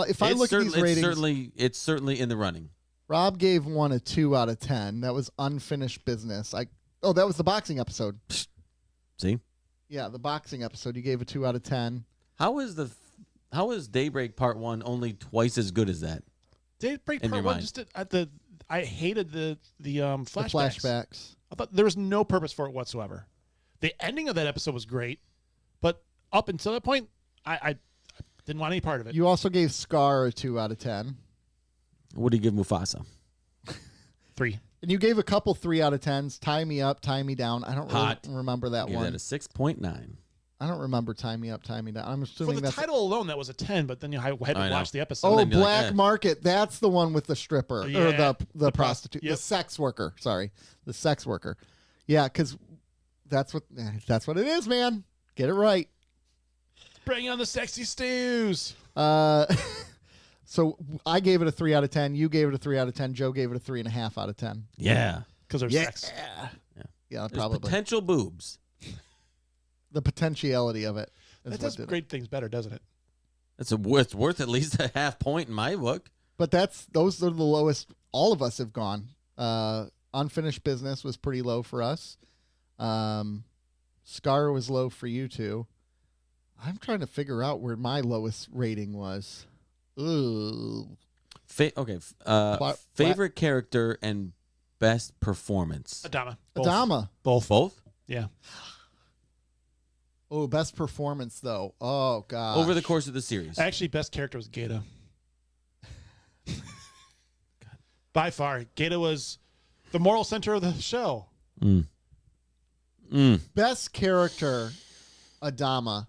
If I look at these ratings, it's certainly in the running. Rob gave one a 2 out of 10. That was unfinished business. That was the boxing episode. See, Yeah, the boxing episode. You gave a 2 out of 10. how is Daybreak Part 1 only twice as good as that? Daybreak In Part your 1 mind. just I hated the flashbacks. The flashbacks. I thought there was no purpose for it whatsoever. The ending of that episode was great, but up until that point, I didn't want any part of it. You also gave Scar a 2 out of 10. What do you give Mufasa? 3. And you gave a couple 3 out of 10s. Tie Me Up, Tie Me Down. I don't Hot. really remember that Give one. that a 6.9. I don't remember Tie Me Up, Tie Me Down. I'm For assuming the that's title alone, that was a 10, but then I had to I know. watch the episode. Oh, then you're like, Black eh. Market. That's the one with the stripper or Yeah, the prostitute, yep. the sex worker. Sorry, the sex worker. Yeah, because that's what it is, man. Get it right. Bring on the sexy stews. So I gave it a 3 out of 10. You gave it a 3 out of 10. Joe gave it a 3.5 out of 10. Yeah. Because there's sex. Yeah, There's probably. potential boobs. The potentiality of it. Is That what does did it. great things better, doesn't it? It's worth at least a half point in my book. But those are the lowest all of us have gone. Unfinished Business was pretty low for us. Scar was low for you two. I'm trying to figure out where my lowest rating was. Ooh. Favorite character and best performance. Adama. Both. Adama. Both? Yeah. Oh, best performance though. Oh god. Over the course of the series. Actually, best character was Gata. By far, Gata was the moral center of the show. Best character, Adama.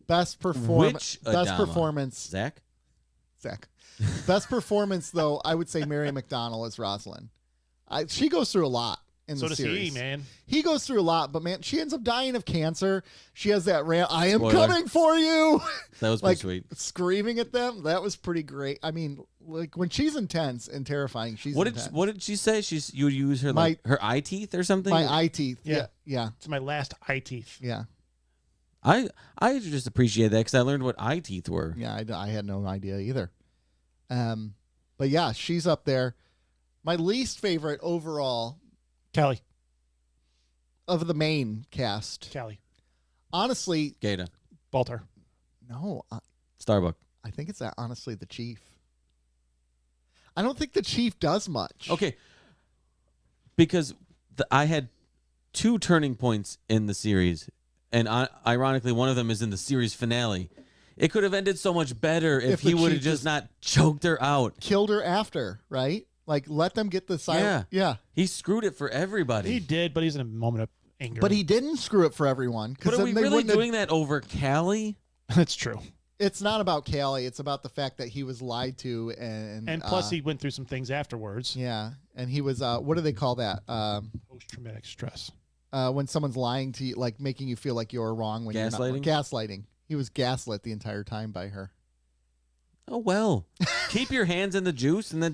Best Which performance. Best Adama? performance. Zach? Best performance though, I would say Mary McDonnell as Rosalind. She goes through a lot in So the does series. he, man. He goes through a lot, but man, she ends up dying of cancer. She has that rant, I am Spoiler. coming for you. That was like pretty sweet. screaming at them. That was pretty great. I mean, like when she's intense and terrifying, she's intense. What did she say? You would use her her eye teeth or something? My eye teeth. Yeah. Yeah. It's my last eye teeth. Yeah. I just appreciate that because I learned what eye teeth were. Yeah. I had no idea either. But yeah, she's up there. My least favorite overall Callie. of the main cast. Callie. Honestly, Gata. Baltar. no. Starbuck. I think it's honestly the chief. I don't think the chief does much. Okay. Because I had 2 turning points in the series, and ironically, one of them is in the series finale. It could have ended so much better if the he would have chief just not choked her out. Killed her after, right? Like let them get the silent. Yeah. He screwed it for everybody. He did, but he's in a moment of anger. But he didn't screw it for everyone. But are we really doing that over Callie? That's true. It's not about Callie. It's about the fact that he was lied to, and plus, he went through some things afterwards. yeah, and he was what do they call that? Post-traumatic stress. When someone's lying to you, like making you feel like you're wrong when you're not. Gaslighting? Gaslighting. He was gaslit the entire time by her. Oh, well. Keep your hands in the juice and then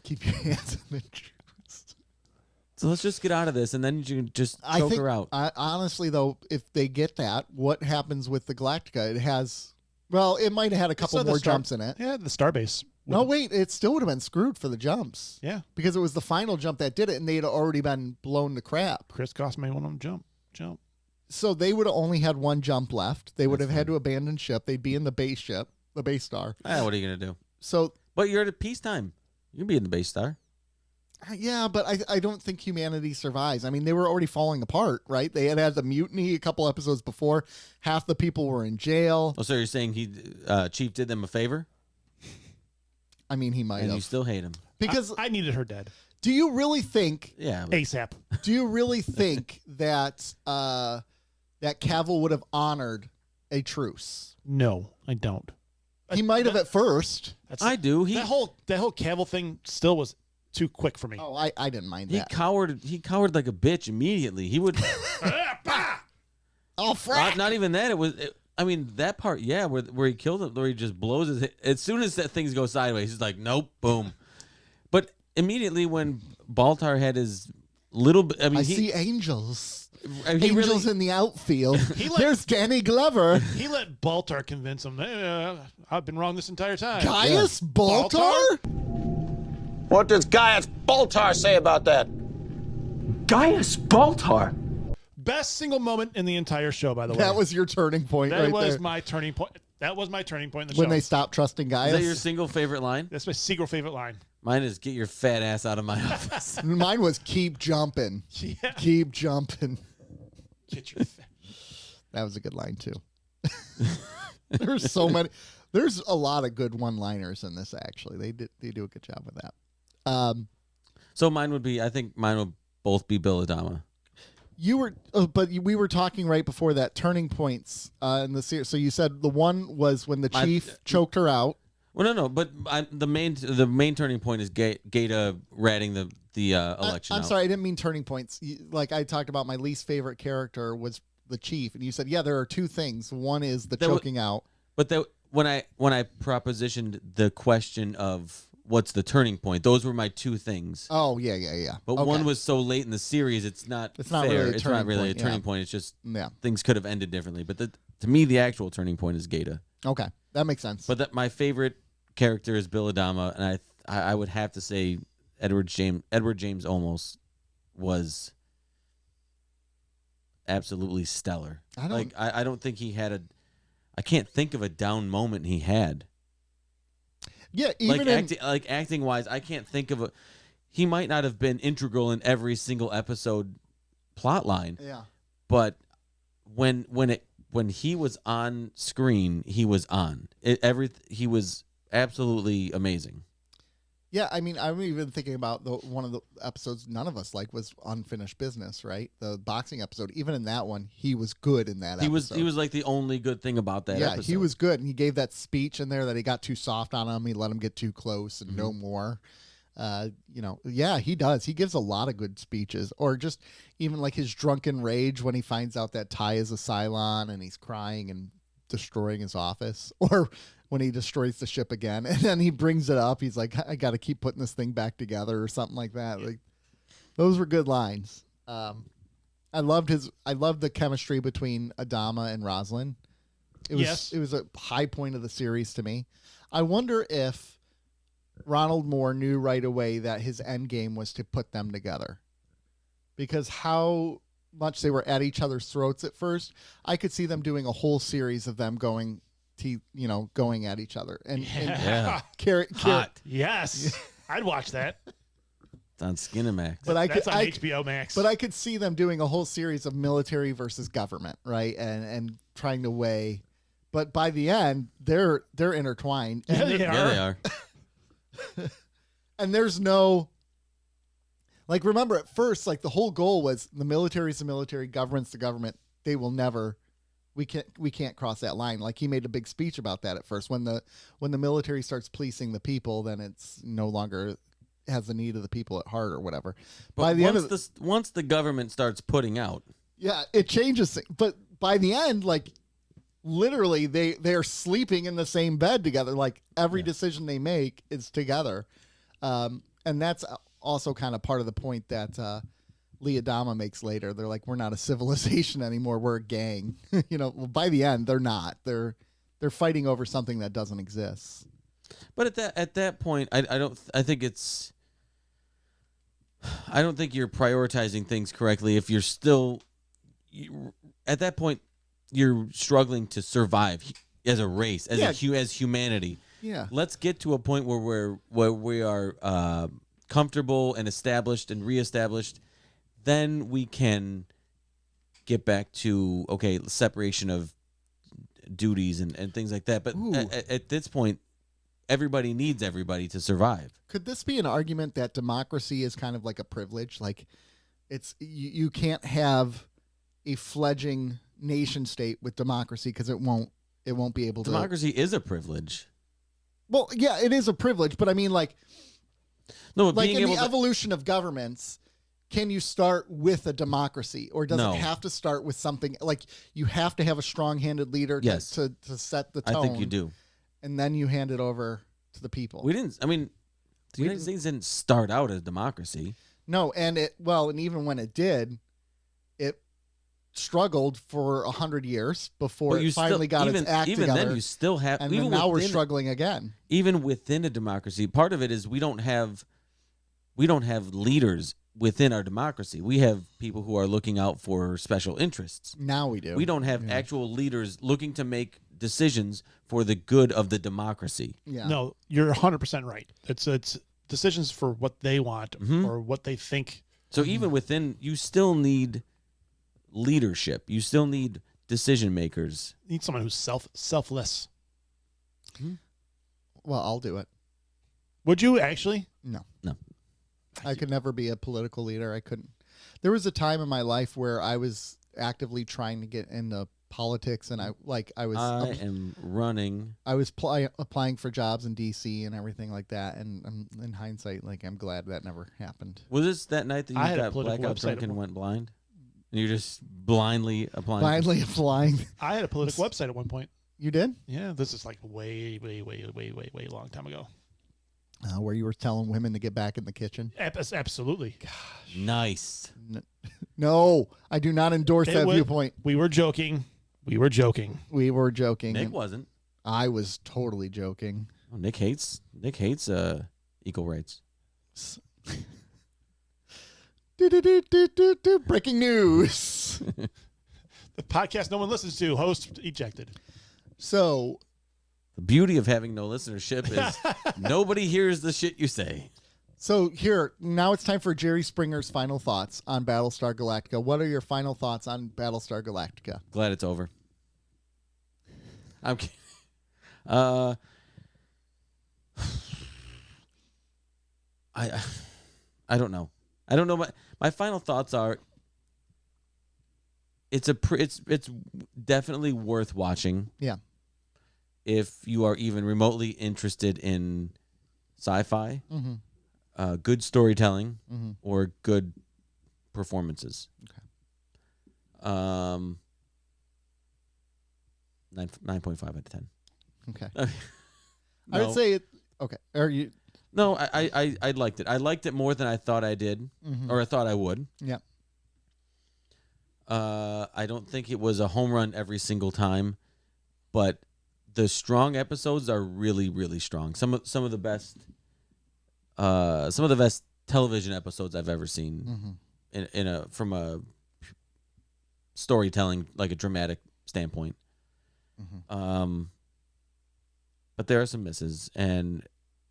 Keep your hands in the juice. So let's just get out of this and then you can just choke her out. Honestly, though, if they get that, what happens with the Galactica? It has. Well, it might have had a couple more jumps in it. Yeah, the Starbase. No, wait, it still would have been screwed for the jumps. Yeah. Because it was the final jump that did it, and they'd already been blown to crap. Chris Goss may want to jump. So they would have only had one jump left. They would have had to abandon ship. They'd be in the base ship, the base star. What are you going to do? So, But you're at peacetime. You can be in the base star. yeah, but I don't think humanity survives. I mean, they were already falling apart, right? They had the mutiny a couple episodes before. Half the people were in jail. Oh, so you're saying Chief did them a favor? I mean, he might And you have. still hate him. Because I needed her dead. do you really think Yeah. ASAP. Do you really think that that Cavill would have honored a truce? No, I don't. He might have at first. I do. That whole Cavill thing still was too quick for me. Oh, I didn't mind He that. He cowered like a bitch immediately. He would Oh, frack. not even that. I mean that part, yeah, where he killed him, where he just blows his. As soon as that things go sideways, he's like, nope, boom. But immediately when Baltar had his little bit, I mean, I see angels. he Angels really, in the outfield. let- There's Danny Glover. He let Baltar convince him. I've been wrong this entire time. Gaius Baltar? What does Gaius Baltar say about that? Gaius Baltar. Best single moment in the entire show, by the way. That was your turning point That right was there. my turning point. That was my turning point in the When show. they stopped trusting is Gaius. that your single favorite line? That's my secret favorite line. Mine is get your fat ass out of my office. Mine was keep jumping. Yeah. Keep jumping. Get your That was a good line too. There's so many. There's a lot of good one-liners in this. Actually, they do a good job with that. So I think mine would both be Bill Adama. You were, we were talking right before that turning points in the series. So you said the one was when the chief choked her out. Well, no, but the main turning point is Gata ratting the election. I'm out. sorry, I didn't mean turning points. Like I talked about, my least favorite character was the chief, and you said, yeah, there are two things. One is the choking out. But when I propositioned the question of what's the turning point. Those were my two things. Oh yeah. But one was so late in the series, it's not fair. Really it's not really a turning point. It's just things could have ended differently. But to me, the actual turning point is Gaeta. Okay, that makes sense. But my favorite character is Bill Adama, and I would have to say Edward James Olmos was absolutely stellar. I don't think he had I can't think of a down moment he had. Yeah, even acting wise, I can't think of he might not have been integral in every single episode plot line. Yeah. But when he was on screen, he was on. He was absolutely amazing. Yeah, I mean, I'm even thinking about one of the episodes none of us like was Unfinished Business, right? The boxing episode. Even in that one, he was good in that episode. He was like the only good thing about that episode. Yeah, he was good. And he gave that speech in there that he got too soft on him. He let him get too close and no more. Yeah, he does. He gives a lot of good speeches. Or just even like his drunken rage when he finds out that Ty is a Cylon and he's crying and destroying his office. Or when he destroys the ship again, and then he brings it up. He's like, I got to keep putting this thing back together or something like that. Like, those were good lines. I loved the chemistry between Adama and Roslin. It was a high point of the series to me. I wonder if Ronald Moore knew right away that his end game was to put them together, because how much they were at each other's throats at first. I could see them doing a whole series of them going at each other and hot. Yes, I'd watch that. It's on Skinamax. But That's on HBO Max. But I could see them doing a whole series of military versus government, right? And trying to weigh. But by the end, they're intertwined. And they are. And there's no, like, remember at first, like, the whole goal was the military's the military, government's the government. They will never. We can't cross that line. Like, he made a big speech about that at first. When the military starts policing the people, then it's no longer has the need of the people at heart or whatever. But by the end once the government starts putting out, yeah, it changes things. But by the end, like, literally they are sleeping in the same bed together. Like, every decision they make is together, and that's also kind of part of the point that Lee Adama makes later. They're like, we're not a civilization anymore. We're a gang. Well, by the end, they're not. They're fighting over something that doesn't exist. But at that point, I don't think you're prioritizing things correctly. If you're still at that point, you're struggling to survive as a race, as humanity. Yeah. Let's get to a point where we are comfortable and established and reestablished. Then we can get back to, separation of duties and things like that. But at this point, everybody needs everybody to survive. Could this be an argument that democracy is kind of like a privilege? Like, it's you can't have a fledgling nation state with democracy because it won't be able to. Democracy is a privilege. Well, yeah, it is a privilege, but I mean, like, no, like in the evolution of governments. Can you start with a democracy, or does it have to start with something like you have to have a strong-handed leader to set the tone? I think you do. And then you hand it over to the people. The United States didn't start out as democracy. No, and even when it did, it struggled for 100 years before it finally got its act together. Even then, you still have. And then now we're struggling again. Even within a democracy, part of it is we don't have leaders within our democracy. We have people who are looking out for special interests. Now we do. We don't have actual leaders looking to make decisions for the good of the democracy. Yeah. No, you're 100% right. It's decisions for what they want or what they think. So even within, you still need leadership. You still need decision makers. You need someone who's selfless. Well, I'll do it. Would you actually? No. No. I could never be a political leader. I couldn't. There was a time in my life where I was actively trying to get into politics, and I am running. I was applying for jobs in D.C. and everything like that. And in hindsight, like, I'm glad that never happened. Was this that night that you got blackout drunk and went blind? And you're just blindly applying. I had a political website at one point. You did? Yeah, this is like way long time ago. Where you were telling women to get back in the kitchen. Absolutely. Nice. No, I do not endorse that viewpoint. We were joking. We were joking. We were joking. Nick wasn't. I was totally joking. Oh, Nick hates equal rights. Breaking news. The podcast no one listens to, host ejected. So The beauty of having no listenership is nobody hears the shit you say. So here, now it's time for Jerry Springer's final thoughts on Battlestar Galactica. What are your final thoughts on Battlestar Galactica? Glad it's over. I'm kidding. I don't know. I don't know. My final thoughts are it's definitely worth watching. Yeah. If you are even remotely interested in sci-fi, good storytelling, or good performances. Okay. 9.5 out of 10. Okay. No. I would say it. Okay. Are you? No, I liked it. I liked it more than I thought I did, or I thought I would. Yeah. I don't think it was a home run every single time, but the strong episodes are really, really strong. Some of the best television episodes I've ever seen from a storytelling, like a dramatic standpoint. But there are some misses, and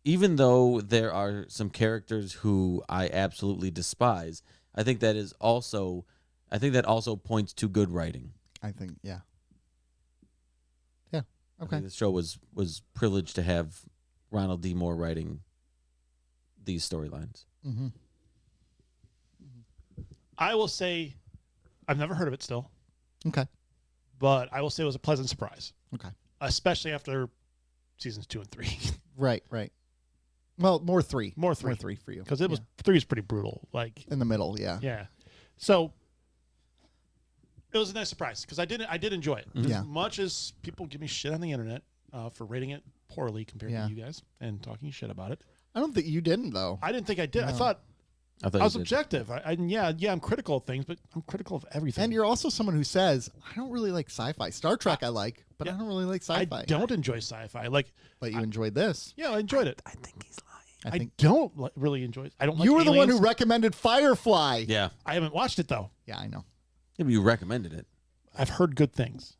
even though there are some characters who I absolutely despise, I think that also points to good writing. I think, yeah. Yeah. I Okay. think this show was privileged to have Ronald D. Moore writing these storylines. I will say, I've never heard of it still, Okay. but I will say it was a pleasant surprise, Okay. especially after seasons 2 and 3, Right. Right. Well, more three. More three. More three for you. because it was 3 is pretty brutal. Like, In the middle, yeah. yeah, so it was a nice surprise because I did enjoy it. Yeah. As much as people give me shit on the internet for rating it poorly compared Yeah. to you guys and talking shit about it, I don't think you didn't, though. I didn't think I did. I No. thought I I was you did. objective. I'm critical of things, but I'm critical of everything. And you're also someone who says, I don't really like sci-fi. Star Trek I like, but Yeah. I don't really like I sci-fi. don't enjoy sci-fi. Like, But you enjoyed this. yeah, I enjoyed it. I think he's lying. I think don't really enjoy it. I don't. you like were the one who aliens. recommended Firefly. Yeah. I haven't watched it though. Yeah, I know. Yeah, but you recommended it. I've heard good things.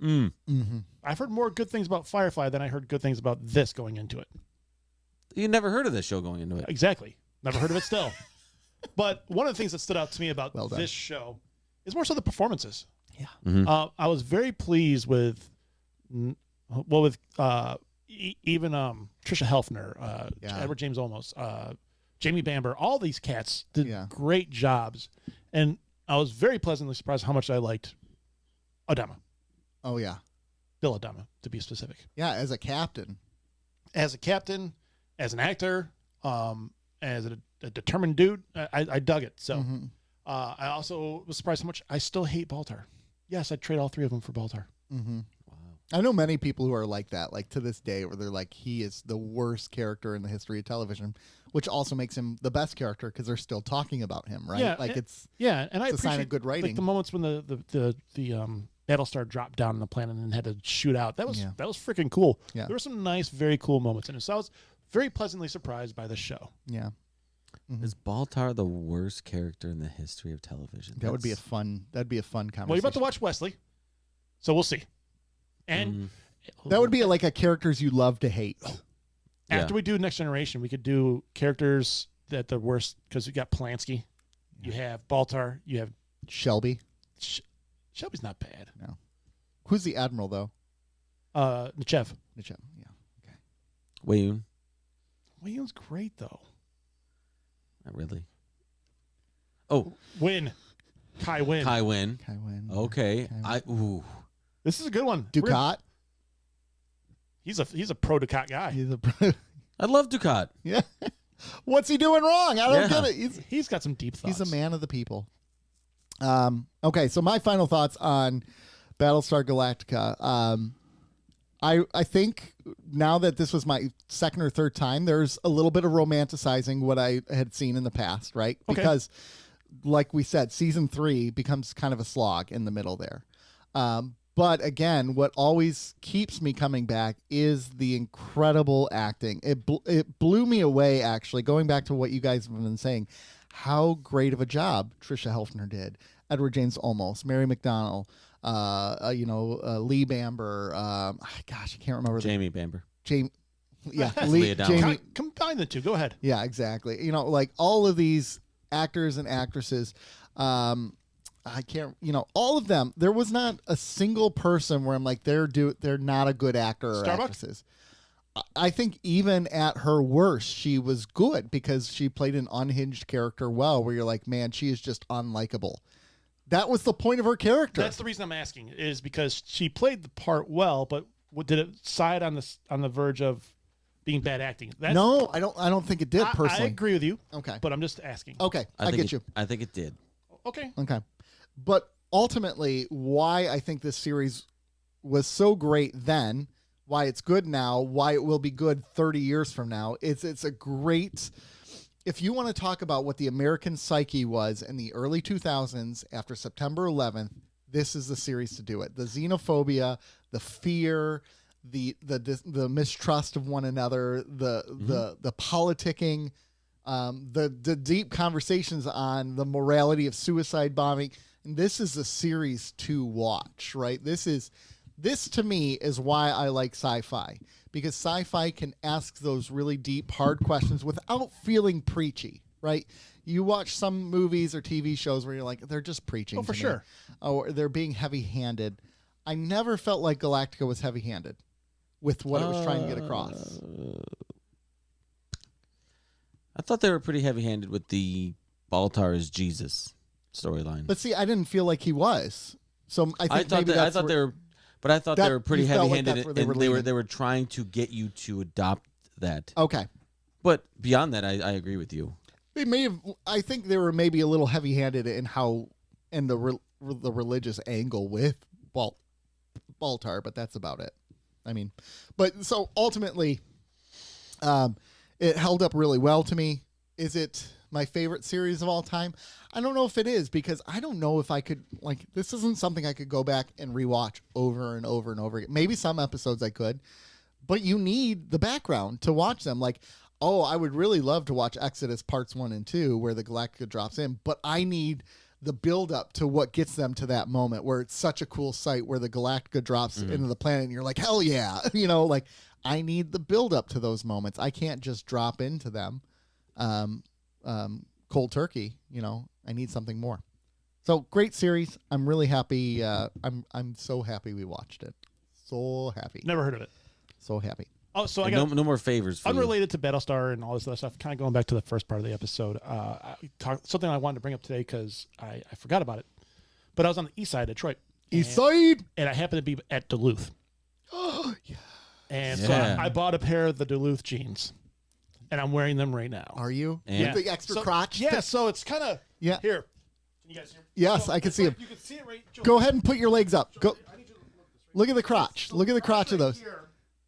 Mm-hmm. I've heard more good things about Firefly than I heard good things about this going into it. You never heard of this show going into it. Exactly. Never heard of it still. But one of the things that stood out to me about Well done. this show is more so the performances. Yeah. I was very pleased with, even Trisha Helfner, Yeah. Edward James Olmos, Jamie Bamber, all these cats did Yeah. great jobs. And I was very pleasantly surprised how much I liked Adama, Oh, yeah. Bill Adama, to be specific. Yeah, as a captain. As a captain, as an actor, as a determined dude, I dug it. So Mm-hmm. I also was surprised how much I still hate Baltar. Yes, I'd trade all 3 of them for Baltar. Mm-hmm. I know many people who are like that, like to this day, where they're like, he is the worst character in the history of television, which also makes him the best character because they're still talking about him, right? Yeah, Like it's Yeah, and I It's a sign of appreciate good writing. like the moments when the Battlestar dropped down on the planet and had to shoot out. That was Yeah. freaking cool. Yeah. There were some nice, very cool moments in it. So I was very pleasantly surprised by the show. yeah. Is Baltar the worst character in the history of television? That'd be a fun conversation. Well, you're about to watch Wesley, so we'll see. And That would be like a characters you love to hate. after we do Next Generation, we could do characters that the worst because you got Polanski, you have Baltar, you have Shelby. Shelby's not bad. No. Who's the admiral though? Nechev. Nichelle. Yeah. Okay. Wayun? William's great though. Not really. Oh, Win. Kai Win. Kai Wynn. Kai Wynn. Okay. Kai This is a good one. Ducat. He's a pro Ducat guy. He's a I love Ducat. yeah. What's he doing wrong? I don't Yeah. get it. He's got some deep thoughts. He's a man of the people. Okay, so my final thoughts on Battlestar Galactica. I think now that this was my second or third time, there's a little bit of romanticizing what I had seen in the past, right? Okay. Because, like we said, season 3 becomes kind of a slog in the middle there. But again, what always keeps me coming back is the incredible acting. It blew me away, actually, going back to what you guys have been saying, how great of a job Tricia Helfner did. Edward James Olmos, Mary McDonnell, Lee Bamber. Gosh, I can't remember. Jamie Bamber. Jamie. Yeah, Leah Downing. Jamie. Combine the two. Go ahead. Yeah, exactly. Like all of these actors and actresses, I can't, all of them. There was not a single person where I'm like, they're not a good actor or Starbuck? actresses. I think even at her worst, she was good because she played an unhinged character well, where you're like, man, she is just unlikable. That was the point of her character. That's the reason I'm asking, is because she played the part well, but did it side on the verge of being bad acting? No, I don't think it did, personally. I agree with you. Okay. But I'm just asking. Okay, I think get you. I think it did. Okay. Okay. But ultimately, why I think this series was so great then, why it's good now, why it will be good 30 years from now, it's a great... If you want to talk about what the American psyche was in the early 2000s after September 11th, this is the series to do it. The xenophobia, the fear, the mistrust of one another, the politicking, the deep conversations on the morality of suicide bombing. And this is a series to watch, right? This to me is why I like sci-fi, because sci-fi can ask those really deep, hard questions without feeling preachy, right? You watch some movies or TV shows where you're like, they're just preaching. Oh, for to me. sure. Or they're being heavy-handed. I never felt like Galactica was heavy-handed with what it was trying to get across. I thought they were pretty heavy-handed with the Baltar is Jesus storyline. But see, I didn't feel like he was. So I thought they were. But I thought they were pretty you felt like heavy-handed, that's where they and were they were trying to get you to adopt that. Okay. But beyond that, I agree with you. They may have. I think they were maybe a little heavy-handed in the religious angle with Baltar, but that's about it. I mean, but so ultimately, it held up really well to me. Is it my favorite series of all time? I don't know if it is, because I don't know if I could, this isn't something I could go back and rewatch over and over and over again. Maybe some episodes I could, but you need the background to watch them. I would really love to watch Exodus parts 1 and 2 where the Galactica drops in, but I need the build up to what gets them to that moment where it's such a cool sight where the Galactica drops into the planet and you're like, hell yeah. I need the build up to those moments. I can't just drop into them. Cold turkey, I need something more. So great series. I'm really happy. I'm so happy we watched it. So happy. Never heard of it. So happy. Oh, so I And got no more favors for you. unrelated to Battlestar and all this other stuff. Kind of going back to the first part of the episode. Something I wanted to bring up today because I forgot about it. But I was on the east side of Detroit. East side. And I happened to be at Duluth. Oh yeah. And so I bought a pair of the Duluth jeans. And I'm wearing them right now. Are you? And- With the extra So- crotch? Yeah, so it's kind of Yeah. here. Can you guys hear? Yes, I can it's see like- them. You can see it right. Joe, Go ahead and put your legs up. Go. I need you to look this way. Look at the crotch. Look at the crotch of those. Here.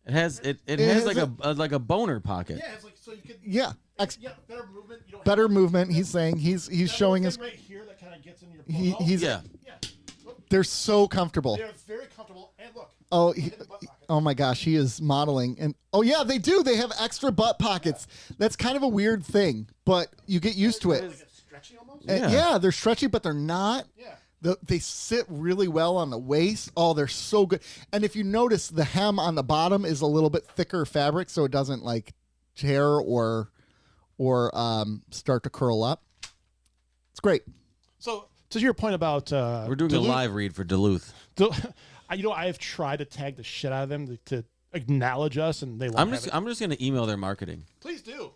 It has has like a boner pocket. Yeah, it's like so you could. Yeah. Yeah, better movement. You don't Better have movement. He's saying he's that showing little us. thing right here that kind of gets in your. He's. Yeah. Yeah. They're so comfortable. They're very comfortable. And look. Oh, look at the butt pocket. oh my gosh, he is modeling, and oh yeah, they do. They have extra butt pockets. That's kind of a weird thing, but you get used to it. Like it's stretchy almost. And yeah, they're stretchy, but they're not. Yeah. They sit really well on the waist. Oh, they're so good. And if you notice, the hem on the bottom is a little bit thicker fabric, so it doesn't tear or start to curl up. It's great. So to your point about We're doing Duluth, a live read for Duluth. I have tried to tag the shit out of them to acknowledge us, and they won't I'm have just it. I'm just gonna email their marketing. Please do.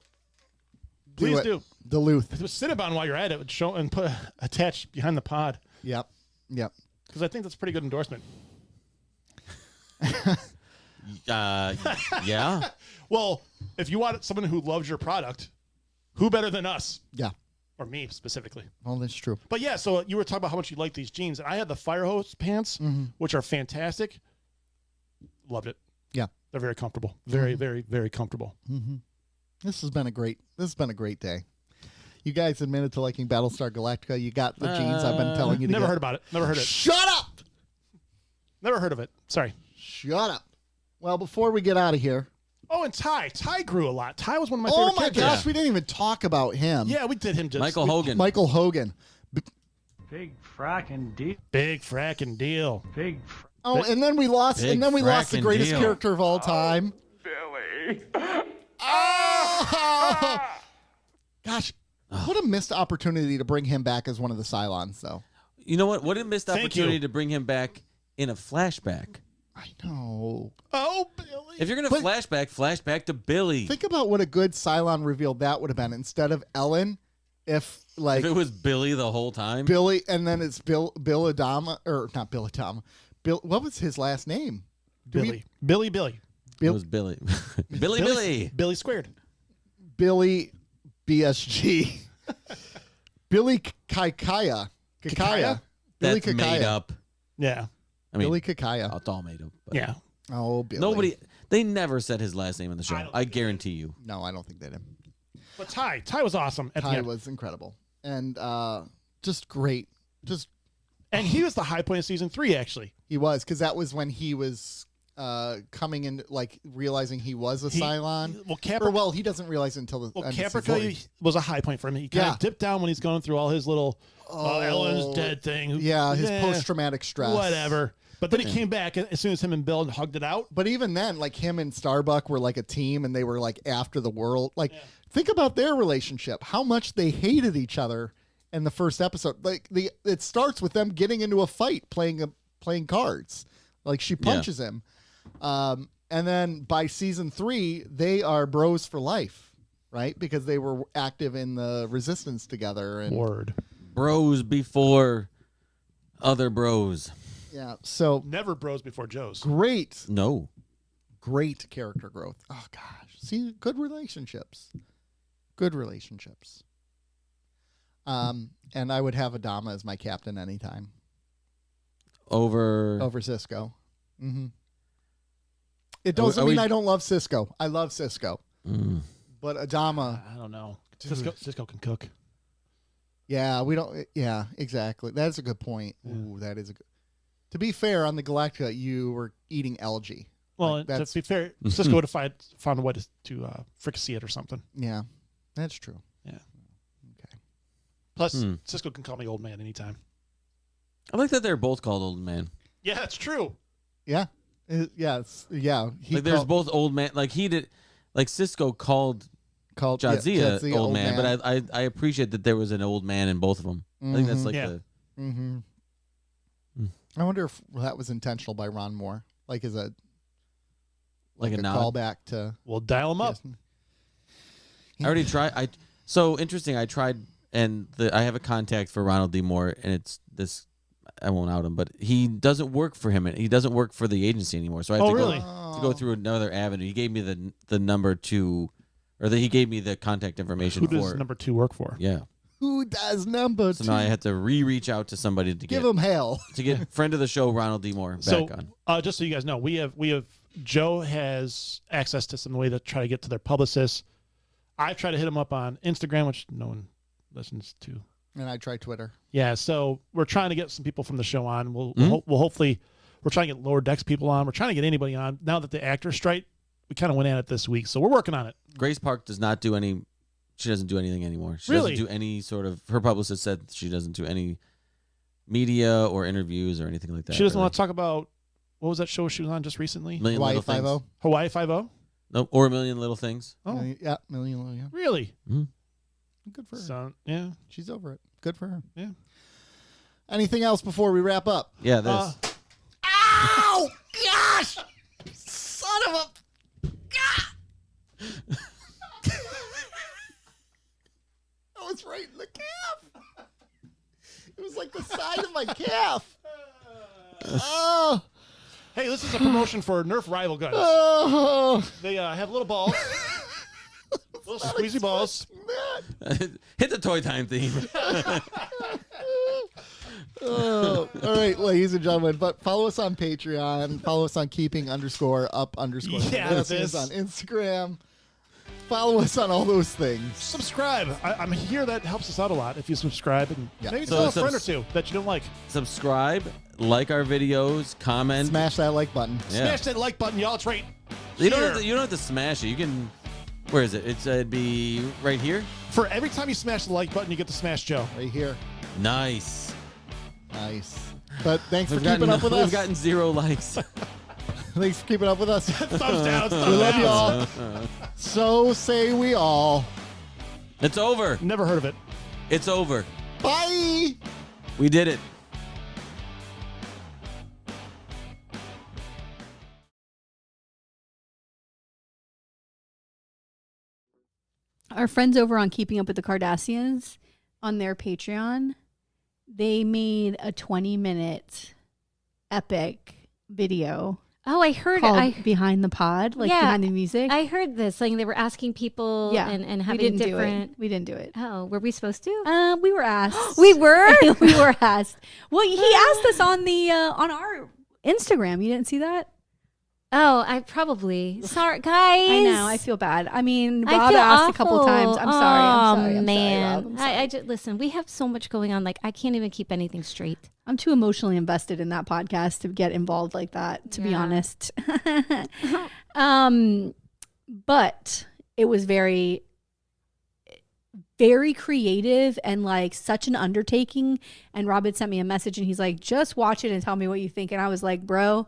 Do Please it. do. Duluth. It was Cinnabon while you're at it. Would show and put attached behind the pod Yep. because I think that's a pretty good endorsement. Yeah. Well, if you want someone who loves your product, who better than us Yeah. or me specifically? Well, that's true. But yeah, so you were talking about how much you like these jeans, and I had the fire hose pants, Mm-hmm. which are fantastic. Loved it. They're very comfortable. Very, very, very comfortable. This has been a great day. You guys admitted to liking Battlestar Galactica. You got the genes I've been telling you to Never get. heard about it. Never heard it. Shut up! Never heard of it. Sorry. Shut up. Well, before we get out of here. Oh, and Ty. Ty grew a lot. Ty was one of my Oh favorite my characters. gosh, we didn't even talk about him. Yeah, we did him just. Michael Hogan. Michael Hogan. Big frackin' deal. Big fracking deal. Big Oh, and then we lost. Big And then we lost the frackin' greatest deal. character of all time. Billy. Oh! Gosh, what a missed opportunity to bring him back as one of the Cylons, though. You know what? What a missed Thank opportunity you. to bring him back in a flashback. I know. Oh, Billy. If you're gonna But- flashback to Billy. Think about what a good Cylon reveal that would have been instead of Ellen. If like If it was Billy the whole time. Billy, and then it's Bill Adama, or not Bill Adama. Bill, what was his last name? Do we- Billy. It was Billy. Billy. Billy squared. Billy BSG. Billy Kikaya. Kikaya? Billy That's made Kikaya. up. Yeah. I mean, Billy Kikaya. it's all made up. But Yeah. Oh, Billy. Nobody. They never said his last name in the show. don't I guarantee you. No, I don't think they did. But Ty was awesome at the Ty end. was incredible and just great. Just And he was the high point of season 3, actually. he was because that was when he was coming in, like realizing he was a Cylon. Well, He doesn't realize it until the Well, end of season Caprica 4. was a high point for him. He kind Yeah. of dipped down when he's going through all his little Ellen's dead thing. Yeah, his post-traumatic stress. Whatever. But then he came back as soon as him and Bill hugged it out. But even then, like him and Starbuck were like a team, and they were like after the world. Like, think about their relationship. How much they hated each other in the first episode. Like it starts with them getting into a fight playing cards. Like she punches him, and then by season 3, they are bros for life, right? Because they were active in the resistance together. And Word. Bros before other bros. yeah, so Never bros before Joe's. great character growth. Oh gosh, see, good relationships. And I would have Adama as my captain anytime over Cisco. Mm-hmm. It doesn't mean I don't love Cisco. I love Cisco, but Adama. I don't know. Cisco can cook. Yeah, we don't. Yeah, exactly. That's a good point. Ooh, that is a good. To be fair, on the Galactica, you were eating algae. Well, Like, to be fair, Cisco would have found a way to fricassee it or something. Yeah, that's true. Yeah. Okay. Plus, Cisco can call me old man anytime. I like that they're both called old man. Yeah, that's true. Yeah. Yes. Yeah. He Like there's called- both old man. Like he did. Like Cisco called Jadzia old man, but I appreciate that there was an old man in both of them. I think that's like Yeah. the. Mm-hmm. I wonder if that was intentional by Ron Moore, like as a Like a nod? callback to. We'll dial him up. Yes. I already tried. So interesting. I tried, and I have a contact for Ronald D. Moore, and it's this. I won't out him, but he doesn't work for him. He doesn't work for the agency anymore. So I have to really? to go through another avenue. He gave me the number to, he gave me the contact information Who for. does number 2 work for? Yeah. Who does number So 2? now I had to reach out to somebody to Give get him hell. to get friend of the show Ronald D. Moore back So, on. just so you guys know, we have Joe has access to some way to try to get to their publicists. I've tried to hit him up on Instagram, which no one listens to. And I try Twitter. Yeah, so we're trying to get some people from the show on. We'll hopefully we're trying to get Lower Decks people on. We're trying to get anybody on. Now that the actors strike, we kind of went at it this week, so we're working on it. Grace Park does not do any. She doesn't do anything anymore. She Really? doesn't do any sort of. Her publicist said she doesn't do any media or interviews or anything like that. She doesn't really. want to talk about what was that show she was on just recently? Million Hawaii Little Things. 5-0. Hawaii 5-0? Nope, or A Million Little Things. Oh, Yeah, million. Yeah. really? Good for her. So, yeah. She's over it. Good for her. Yeah. Anything else before we wrap up? Yeah, this. Ow! Gosh! Son of a... God! That was right in the calf. It was like the side of my calf. Oh! Hey, this is a promotion for Nerf rival guns. Oh! They have little balls. Little squeezy balls. Man. Hit the toy time theme. All right, ladies and gentlemen, but follow us on Patreon. Follow us on keeping_up_. Yeah, This is on Instagram. Follow us on all those things. Subscribe. I'm here. That helps us out a lot if you subscribe and Yeah. maybe So tell a friend or two that you don't like. Subscribe, like our videos, comment. Smash that like button. Yeah. Smash that like button, y'all. It's right. You don't, here. have to, you don't have to smash it. You can. Where is it? It'd be right here. For every time you smash the like button, you get to smash Joe. Right here. Nice. Nice. But thanks for We've keeping up with we've us. gotten 0 likes. Thanks for keeping up with us. Thumbs down. Thumbs We love down. you all. So say we all. It's over. Never heard of it. It's over. Bye. We did it. Our friends over on Keeping Up with the Cardassians on their Patreon, they made a 20-minute epic video Oh, I heard called Behind the Pod, like Yeah, behind the music. I heard this. Like they were asking people and we having didn't different. do it. We didn't do it. Oh, were we supposed to? We were asked. We were? we were asked. Well, he asked us on the on our Instagram. You didn't see that? Oh, I probably. Sorry, guys. I know. I feel bad. I mean, I Rob feel asked awful. a couple times. I'm sorry. I'm sorry. I'm man. sorry, Rob. I'm sorry. I just listen. We have so much going on. Like I can't even keep anything straight. I'm too emotionally invested in that podcast to get involved like that, to be Yeah. honest. But it was very, very creative and like such an undertaking. And Rob had sent me a message and he's like, just watch it and tell me what you think. And I was like, bro,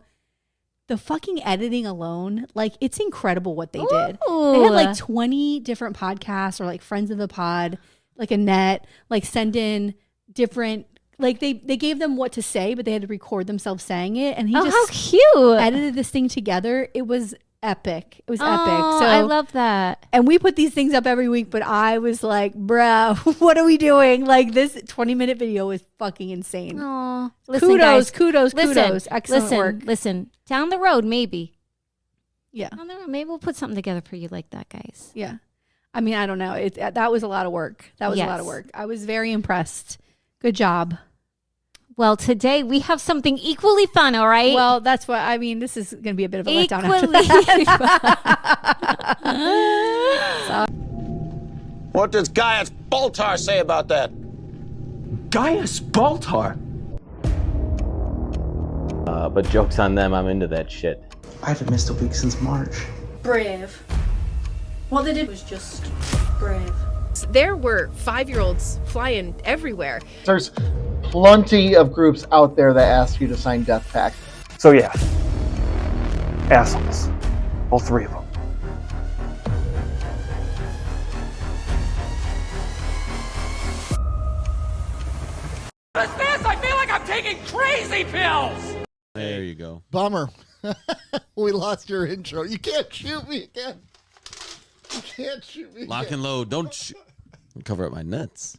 the fucking editing alone, like it's incredible what they did. They had like 20 different podcasts or like friends of the pod, like Annette, like send in different, like they gave them what to say, but they had to record themselves saying it. And he Oh, how just cute! edited this thing together. It was epic. It was Oh, epic. So I love that. and we put these things up every week, but I was like, bruh, what are we doing? Like this 20-minute video was fucking insane. Oh, Kudos. Listen, Excellent listen, work. listen. Down the road, maybe. Yeah. Down the road, maybe we'll put something together for you like that, guys. Yeah. I mean, I don't know. That was a lot of work. That was a lot of Yes. work. I was very impressed. Good job. Well, today we have something equally fun. All right. Well, that's what I mean. This is going to be a bit of a letdown after Equally that. What does Gaius Baltar say about that? Gaius Baltar? But joke's on them. I'm into that shit. I haven't missed a week since March. Brave. What they did was just brave. There were 5-year-olds flying everywhere. There's plenty of groups out there that ask you to sign death pact. So yeah, assholes. All 3 of them. What's this? I feel like I'm taking crazy pills! There you go. Bummer. We lost your intro. You can't shoot me again. You can't shoot me Lock again. and load. Don't cover up my nuts.